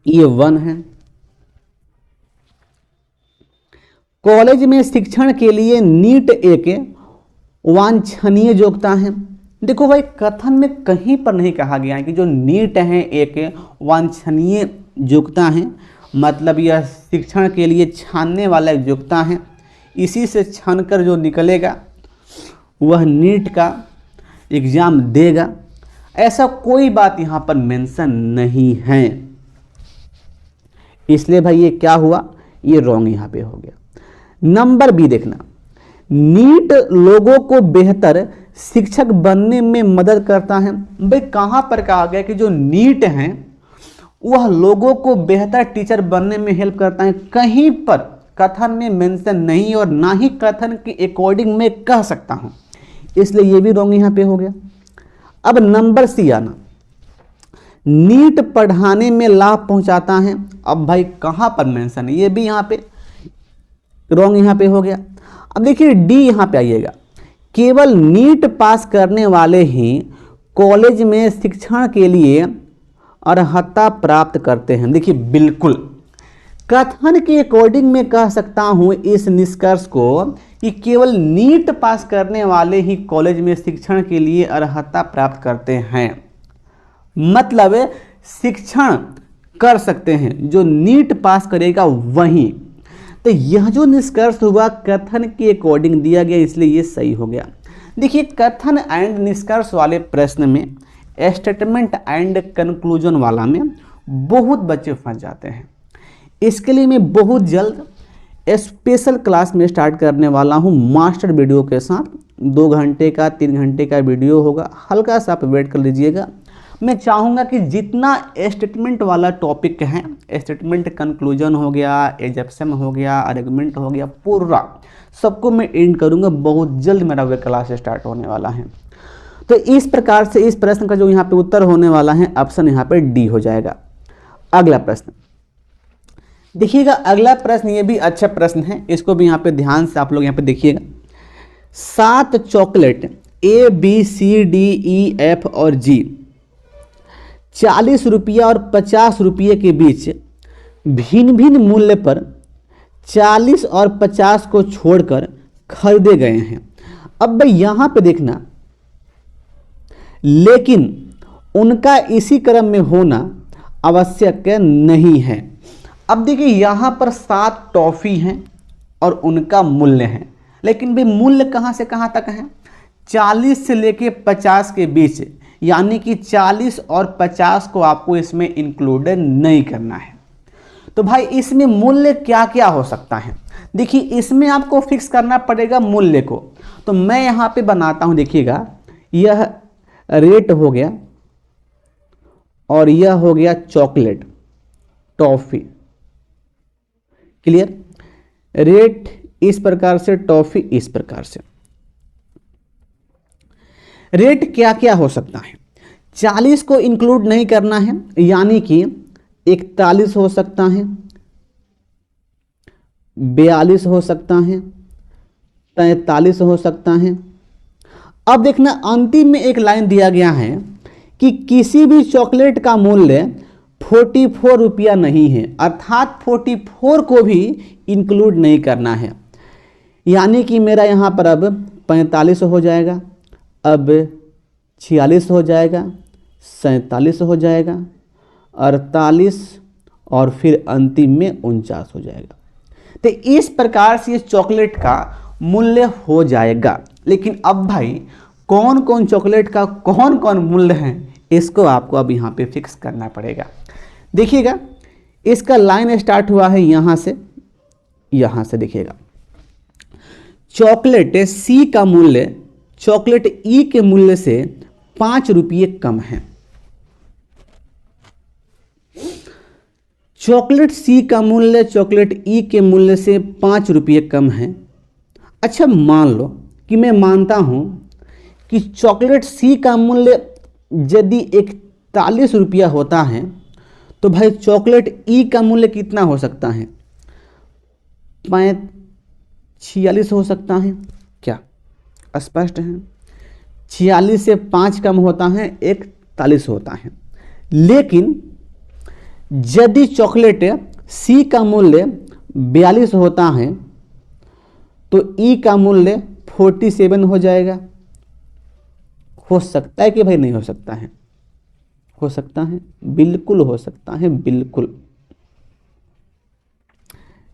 ये 1 है। कॉलेज में शिक्षण के लिए नीट एक वांछनीय योग्यता है। देखो भाई, कथन में कहीं पर नहीं कहा गया है कि जो नीट है एक वांछनीय योग्यता है, मतलब यह शिक्षण के लिए छानने वाला योग्यता है, इसी से छानकर जो निकलेगा वह नीट का एग्जाम देगा। ऐसा कोई बात यहाँ पर मेंशन नहीं है, इसलिए भाई ये क्या हुआ, ये रॉन्ग यहाँ पे हो गया। नंबर बी देखना, नीट लोगों को बेहतर शिक्षक बनने में मदद करता है। भाई कहाँ पर कहा गया कि जो नीट है वह लोगों को बेहतर टीचर बनने में हेल्प करता है, कहीं पर कथन में मेंशन नहीं और ना ही कथन के अकॉर्डिंग मैं कह सकता हूं, इसलिए ये भी रॉन्ग यहाँ पे हो गया। अब नंबर सी आना, नीट पढ़ाने में लाभ पहुंचाता है। अब भाई कहाँ पर मेंशन है, ये भी यहाँ पे रॉन्ग यहाँ पे हो गया। अब देखिए डी यहाँ पे आइएगा, केवल नीट पास करने वाले ही कॉलेज में शिक्षण के लिए अर्हता प्राप्त करते हैं। देखिए बिल्कुल कथन के अकॉर्डिंग मैं कह सकता हूं इस निष्कर्ष को कि केवल नीट पास करने वाले ही कॉलेज में शिक्षण के लिए अर्हता प्राप्त करते हैं, मतलब शिक्षण कर सकते हैं जो नीट पास करेगा वही। तो यह जो निष्कर्ष हुआ कथन के अकॉर्डिंग दिया गया, इसलिए ये सही हो गया। देखिए कथन एंड निष्कर्ष वाले प्रश्न में, स्टेटमेंट एंड कंक्लूजन वाला में बहुत बच्चे फंस जाते हैं। इसके लिए मैं बहुत जल्द स्पेशल क्लास में स्टार्ट करने वाला हूं मास्टर वीडियो के साथ। 2 घंटे का 3 घंटे का वीडियो होगा, हल्का सा आप वेट कर लीजिएगा। मैं चाहूँगा कि जितना स्टेटमेंट वाला टॉपिक है, स्टेटमेंट कंक्लूजन हो गया, एजप्शन हो गया, आर्गुमेंट हो गया, पूरा सबको मैं एंड करूँगा। बहुत जल्द मेरा वे क्लास स्टार्ट होने वाला है। तो इस प्रकार से इस प्रश्न का जो यहाँ पे उत्तर होने वाला है ऑप्शन यहाँ पे डी हो जाएगा। अगला प्रश्न देखिएगा, अगला प्रश्न ये भी अच्छा प्रश्न है, इसको भी यहाँ पे ध्यान से आप लोग यहाँ पे देखिएगा। 7 chocolate A B C D E F और जी 40 रुपया और 50 रुपये के बीच भिन्न भिन्न मूल्य पर 40 और 50 को छोड़कर खरीदे गए हैं। अब भाई यहां पे देखना, लेकिन उनका इसी क्रम में होना आवश्यक नहीं है। अब देखिए यहां पर 7 टॉफी हैं और उनका मूल्य है, लेकिन भाई मूल्य कहां से कहां तक है? 40 से लेके 50 के बीच, यानी कि 40 और 50 को आपको इसमें इंक्लूड नहीं करना है। तो भाई इसमें मूल्य क्या क्या हो सकता है? देखिए इसमें आपको फिक्स करना पड़ेगा मूल्य को। तो मैं यहां पे बनाता हूं, देखिएगा यह रेट हो गया और यह हो गया चॉकलेट टॉफी। क्लियर? रेट इस प्रकार से, टॉफी इस प्रकार से। रेट क्या क्या हो सकता है? 40 को इंक्लूड नहीं करना है, यानी कि 41 हो सकता है, 42 हो सकता है, 43 हो सकता है। अब देखना अंतिम में एक लाइन दिया गया है कि किसी भी चॉकलेट का मूल्य 44 रुपया नहीं है, अर्थात 44 को भी इंक्लूड नहीं करना है। यानी कि मेरा यहां पर अब 45 हो जाएगा, अब 46 हो जाएगा, 47 हो जाएगा, 48 और फिर अंतिम में 49 हो जाएगा। तो इस प्रकार से इस चॉकलेट का मूल्य हो जाएगा। लेकिन अब भाई कौन कौन चॉकलेट का कौन कौन मूल्य है, इसको आपको अब यहाँ पे फिक्स करना पड़ेगा। देखिएगा इसका लाइन स्टार्ट हुआ है यहाँ से देखिएगा। चॉकलेट सी का मूल्य चॉकलेट ई के मूल्य से 5 रुपये कम है। चॉकलेट सी का मूल्य चॉकलेट ई के मूल्य से 5 रुपये कम है। अच्छा मान लो कि मैं मानता हूं कि चॉकलेट सी का मूल्य यदि 41 रुपया होता है, तो भाई चॉकलेट ई का मूल्य कितना हो सकता है? 46 हो सकता है। क्या स्पष्ट है? 46 से 5 कम होता है, 41 होता है। लेकिन यदि चॉकलेट सी का मूल्य 42 होता है, तो ई का मूल्य 47 हो जाएगा। हो सकता है कि भाई नहीं हो सकता है? हो सकता है, बिल्कुल हो सकता है, बिल्कुल।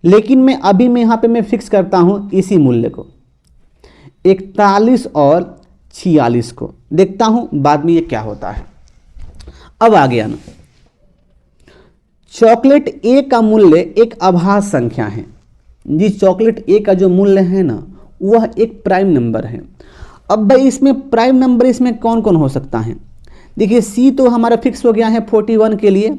लेकिन मैं यहां पे मैं फिक्स करता हूं इसी मूल्य को, 41 और 46 को। देखता हूं बाद में ये क्या होता है। अब आ गया ना, चॉकलेट ए का मूल्य एक अभाज्य संख्या है। जी चॉकलेट ए का जो मूल्य है ना, वह एक प्राइम नंबर है। अब भाई इसमें प्राइम नंबर इसमें कौन कौन हो सकता है? देखिए सी तो हमारा फिक्स हो गया है 41 के लिए,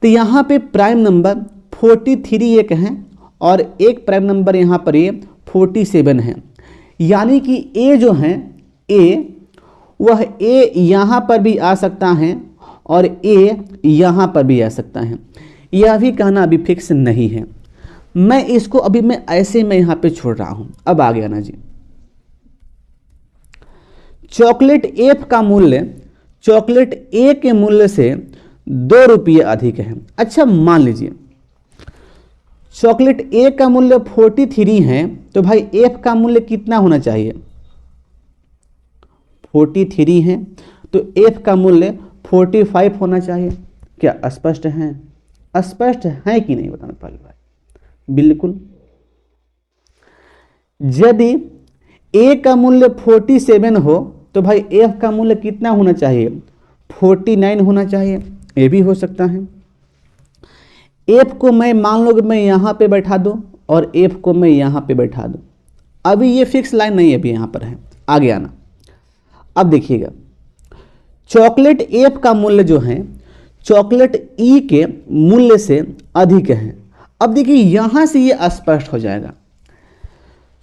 तो यहाँ पे प्राइम नंबर 43 एक है और एक प्राइम नंबर यहाँ पर ये 47 है। यानी कि ए जो है ए, वह ए यहाँ पर भी आ सकता है और ए यहाँ पर भी आ सकता है। यह भी कहना अभी फिक्स नहीं है। मैं इसको अभी मैं ऐसे में यहाँ पे छोड़ रहा हूँ। अब आ गया ना जी, चॉकलेट एफ का मूल्य चॉकलेट ए के मूल्य से 2 रुपये अधिक है। अच्छा मान लीजिए चॉकलेट ए का मूल्य 43 है, तो भाई एफ का मूल्य कितना होना चाहिए? 43 है, तो एफ का मूल्य 45 होना चाहिए। क्या स्पष्ट है? स्पष्ट है कि नहीं बताना पहले भाई? बिल्कुल। यदि ए का मूल्य 47 हो, तो भाई एफ का मूल्य कितना होना चाहिए? 49 होना चाहिए। ये भी हो सकता है। एफ को मैं मान लो कि मैं यहाँ पे बैठा दूँ और एफ को मैं यहाँ पे बैठा दूँ। अभी ये फिक्स लाइन नहीं है, अभी यहाँ पर है। आगे आना। अब देखिएगा चॉकलेट एफ का मूल्य जो है चॉकलेट ई के मूल्य से अधिक है। अब देखिए यहाँ से ये स्पष्ट हो जाएगा,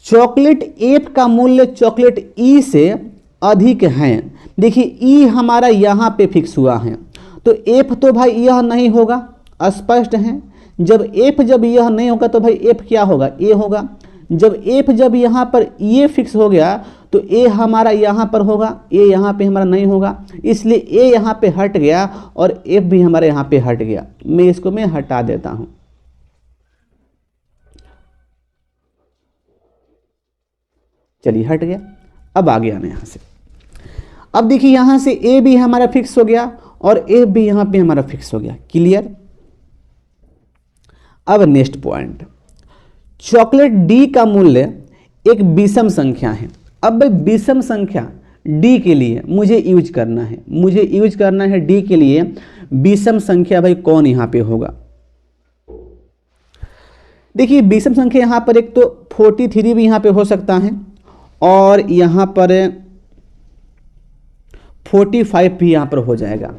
चॉकलेट एफ का मूल्य चॉकलेट ई से अधिक है, देखिए ई हमारा यहाँ पे फिक्स हुआ है, तो एफ तो भाई यह नहीं होगा, स्पष्ट है। जब यह नहीं होगा तो भाई एफ क्या होगा, ए होगा। जब यहाँ पर ये फिक्स हो गया तो ए हमारा यहाँ पर होगा, ए यहाँ पे हमारा नहीं होगा, इसलिए ए यहाँ पे हट गया और एफ भी हमारे यहाँ पे हट गया। मैं हटा देता हूँ। चलिए हट गया, अब आ गया ना यहाँ से। अब देखिए यहाँ से ए भी हमारा फिक्स हो गया और एफ भी यहाँ पे हमारा फिक्स हो गया। क्लियर। अब नेक्स्ट पॉइंट, चॉकलेट डी का मूल्य एक विषम संख्या है। अब भाई विषम संख्या डी के लिए मुझे यूज करना है डी के लिए विषम संख्या भाई कौन यहाँ पे होगा। देखिए विषम संख्या यहाँ पर एक तो 43 भी यहाँ पे हो सकता है और यहाँ पर 45 भी यहाँ पर हो जाएगा,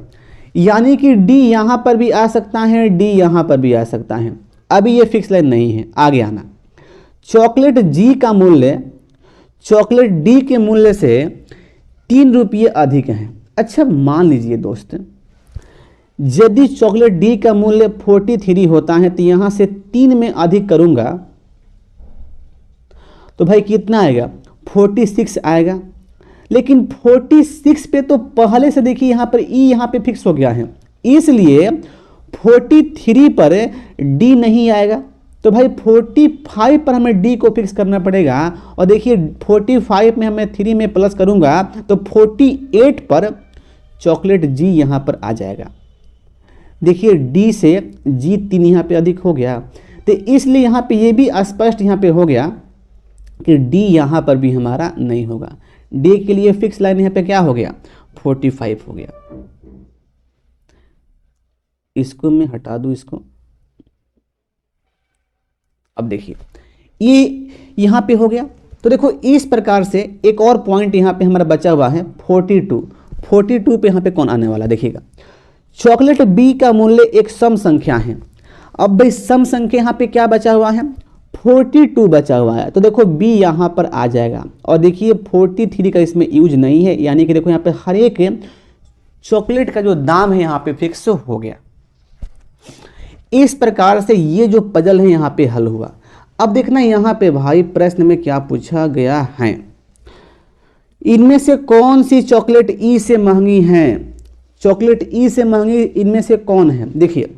यानी कि डी यहाँ पर भी आ सकता है, डी यहाँ पर भी आ सकता है। अभी ये फिक्स लाइन नहीं है, आगे आना। चॉकलेट जी का मूल्य चॉकलेट डी के मूल्य से 3 रुपये अधिक है। अच्छा मान लीजिए दोस्त, यदि चॉकलेट डी का मूल्य 43 होता है तो यहां से 3 में अधिक करूंगा तो भाई कितना आएगा, 46 आएगा। लेकिन 46 पे तो पहले से देखिए यहाँ पर ई यहाँ पे फिक्स हो गया है, इसलिए 43 पर डी नहीं आएगा। तो भाई 45 पर हमें डी को फिक्स करना पड़ेगा और देखिए 45 में हमें 3 में प्लस करूंगा तो 48 पर चॉकलेट जी यहाँ पर आ जाएगा। देखिए डी से जी 3 यहाँ पे अधिक हो गया, तो इसलिए यहाँ पे ये भी स्पष्ट यहाँ पे हो गया कि डी यहाँ पर भी हमारा नहीं होगा। डी के लिए फिक्स लाइन यहाँ पे क्या हो गया, 45 हो गया। इसको मैं हटा दूं इसको। अब देखिए ये यहाँ पे हो गया। तो देखो इस प्रकार से एक और पॉइंट यहाँ पे हमारा बचा हुआ है 42 पे यहाँ पे कौन आने वाला देखिएगा। चॉकलेट बी का मूल्य एक सम संख्या है। अब भाई सम संख्या यहाँ पे क्या बचा हुआ है, 42 बचा हुआ है, तो देखो बी यहाँ पर आ जाएगा। और देखिए 43 का इसमें यूज नहीं है, यानी कि देखो यहाँ पे हर एक चॉकलेट का जो दाम है यहाँ पे फिक्स हो गया। इस प्रकार से ये जो पजल है यहाँ पे हल हुआ। अब देखना यहाँ पे भाई प्रश्न में क्या पूछा गया है, इनमें से कौन सी चॉकलेट ई से महंगी है। चॉकलेट ई से महंगी इनमें से कौन है। देखिए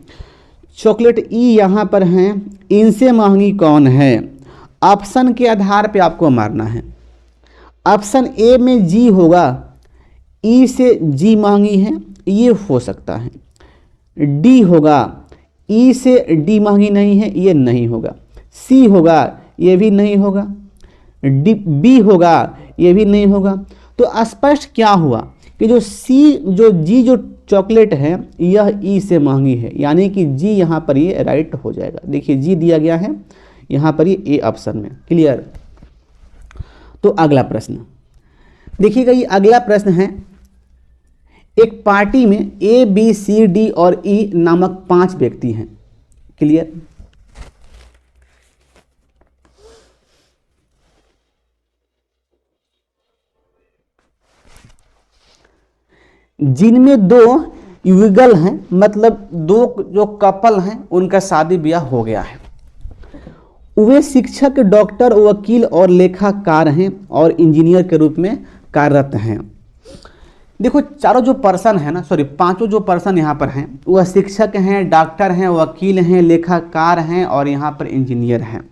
चॉकलेट ई यहाँ पर हैं, इनसे महंगी कौन है। ऑप्शन के आधार पे आपको मारना है। ऑप्शन ए में जी होगा, ई से जी महंगी है, ये हो सकता है। डी होगा, ई से डी महंगी नहीं है, ये नहीं होगा। सी होगा, ये भी नहीं होगा। डी बी होगा, ये भी नहीं होगा। तो स्पष्ट क्या हुआ कि जो सी जो जी जो चॉकलेट है यह ई से महंगी है, यानी कि जी यहाँ पर ये राइट हो जाएगा। देखिए जी दिया गया है यहाँ पर ये ए ऑप्शन में। क्लियर। तो अगला प्रश्न देखिएगा, ये अगला प्रश्न है, एक पार्टी में ए बी सी डी और ई नामक 5 व्यक्ति हैं। क्लियर। जिनमें 2 युगल हैं, मतलब 2 जो कपल हैं उनका शादी ब्याह हो गया है। वे शिक्षक, डॉक्टर, वकील और लेखाकार हैं और इंजीनियर के रूप में कार्यरत हैं। देखो चारों जो पर्सन है ना, सॉरी 5 जो पर्सन यहाँ पर हैं वह शिक्षक हैं, डॉक्टर हैं, वकील हैं, लेखाकार हैं और यहाँ पर इंजीनियर हैं।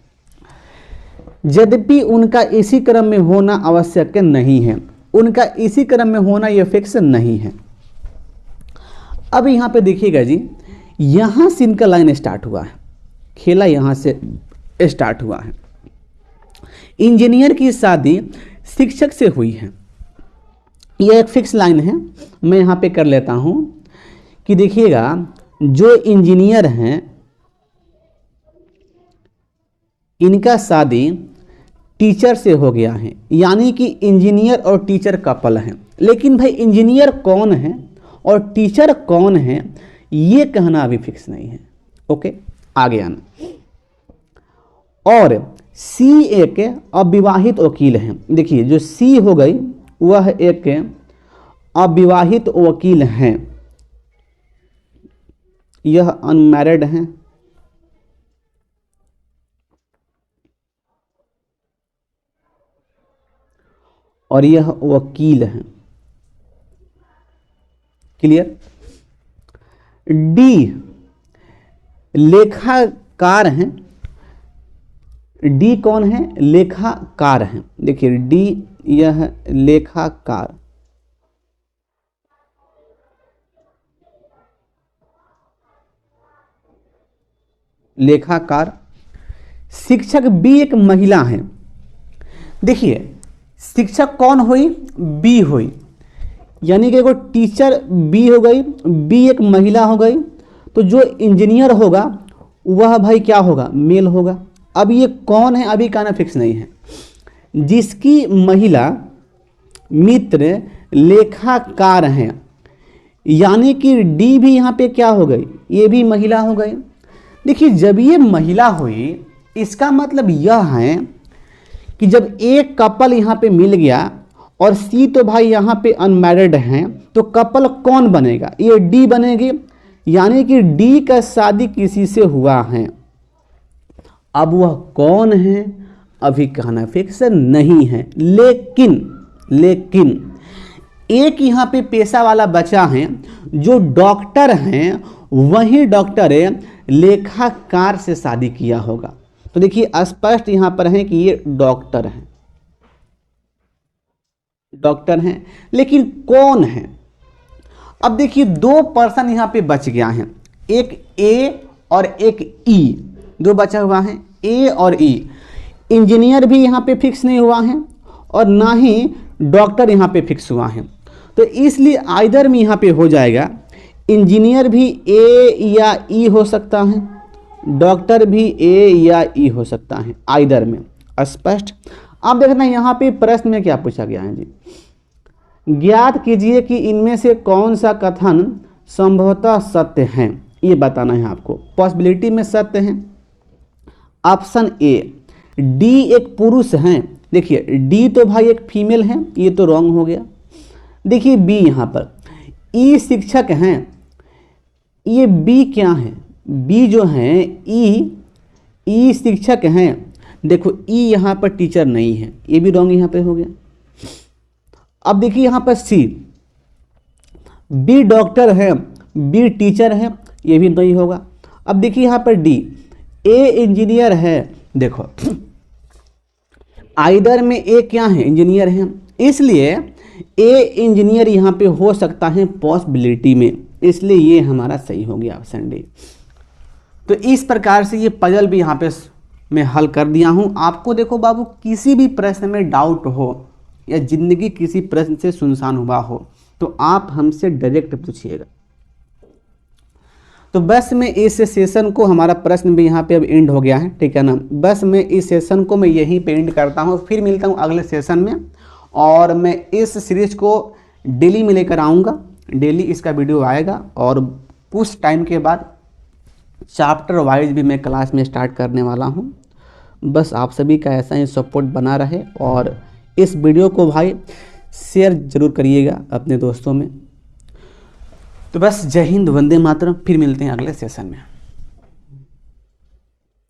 यद्यपि उनका इसी क्रम में होना आवश्यक नहीं है, उनका इसी क्रम में होना यह फिक्स नहीं है। अब यहाँ पे देखिएगा जी, यहाँ से इनका लाइन स्टार्ट हुआ है, खेला यहाँ से स्टार्ट हुआ है। इंजीनियर की शादी शिक्षक से हुई है, यह एक फिक्स लाइन है। मैं यहाँ पे कर लेता हूँ कि देखिएगा जो इंजीनियर हैं इनका शादी टीचर से हो गया है, यानी कि इंजीनियर और टीचर कपल हैं। लेकिन भाई इंजीनियर कौन है और टीचर कौन है ये कहना अभी फिक्स नहीं है। ओके आगे आना। और सी एक अविवाहित वकील हैं। देखिए जो सी हो गई वह एक अविवाहित वकील हैं, यह अनमैरिड हैं, और यह वकील हैं। क्लियर। डी लेखाकार हैं। डी कौन है? लेखाकार हैं। देखिए डी, यह लेखाकार, लेखाकार। शिक्षक बी एक महिला है। देखिए शिक्षक कौन हुई? बी हुई, यानी कि एगो टीचर बी हो गई, बी एक महिला हो गई, तो जो इंजीनियर होगा वह भाई क्या होगा? मेल होगा। अब ये कौन है अभी कहना फिक्स नहीं है। जिसकी महिला मित्र लेखाकार हैं, यानी कि डी भी यहाँ पे क्या हो गई? ये भी महिला हो गई। देखिए जब ये महिला हुई, इसका मतलब यह है कि जब एक कपल यहाँ पे मिल गया और सी तो भाई यहाँ पे अनमैरिड हैं, तो कपल कौन बनेगा? ये डी बनेगी, यानी कि डी का शादी किसी से हुआ है। अब वह कौन है अभी कहना फिक्स नहीं है, लेकिन एक यहाँ पे पेशा वाला बचा है जो डॉक्टर हैं, वही डॉक्टर लेखाकार से शादी किया होगा। तो देखिए स्पष्ट यहाँ पर है कि ये डॉक्टर हैं, डॉक्टर हैं, लेकिन कौन है? अब देखिए दो पर्सन यहाँ पे बच गया है, एक ए और एक ई, दो बचा हुआ है ए और ई। इंजीनियर भी यहाँ पे फिक्स नहीं हुआ है और ना ही डॉक्टर यहाँ पे फिक्स हुआ है, तो इसलिए आइदर में यहाँ पे हो जाएगा। इंजीनियर भी ए या ई हो सकता है, डॉक्टर भी ए या ई हो सकता है, आइदर में। स्पष्ट। अब देखना यहाँ पे प्रश्न में क्या पूछा गया है जी। ज्ञात कीजिए कि इनमें से कौन सा कथन संभवतः सत्य है, ये बताना है आपको। पॉसिबिलिटी में सत्य है। ऑप्शन ए, डी एक पुरुष हैं। देखिए डी तो भाई एक फीमेल है, ये तो रॉन्ग हो गया। देखिए बी यहाँ पर ई शिक्षक हैं, ये बी क्या है? बी जो है ई शिक्षक हैं। देखो ई यहाँ पर टीचर नहीं है, ये भी रॉन्ग यहाँ पे हो गया। अब देखिए यहाँ पर सी, बी डॉक्टर है, बी टीचर है, ये भी नहीं होगा। अब देखिए यहाँ पर डी, ए इंजीनियर है। देखो आइदर में ए क्या है? इंजीनियर है, इसलिए ए इंजीनियर यहाँ पे हो सकता है पॉसिबिलिटी में, इसलिए ये हमारा सही हो गया ऑप्शन डी। तो इस प्रकार से ये पजल भी यहाँ पे मैं हल कर दिया हूँ। आपको देखो बाबू किसी भी प्रश्न में डाउट हो या जिंदगी किसी प्रश्न से सुनसान हुआ हो तो आप हमसे डायरेक्ट पूछिएगा। तो बस मैं इस सेशन को, हमारा प्रश्न भी यहाँ पे अब एंड हो गया है, ठीक है ना। बस मैं इस सेशन को मैं यहीं पे एंड करता हूँ, फिर मिलता हूँ अगले सेशन में। और मैं इस सीरीज को डेली में लेकर आऊँगा, डेली इसका वीडियो आएगा और कुछ टाइम के बाद चैप्टर वाइज भी मैं क्लास में स्टार्ट करने वाला हूँ। बस आप सभी का ऐसा ही सपोर्ट बना रहे और इस वीडियो को भाई शेयर जरूर करिएगा अपने दोस्तों में। तो बस जय हिंद, वंदे मातरम। फिर मिलते हैं अगले सेशन में।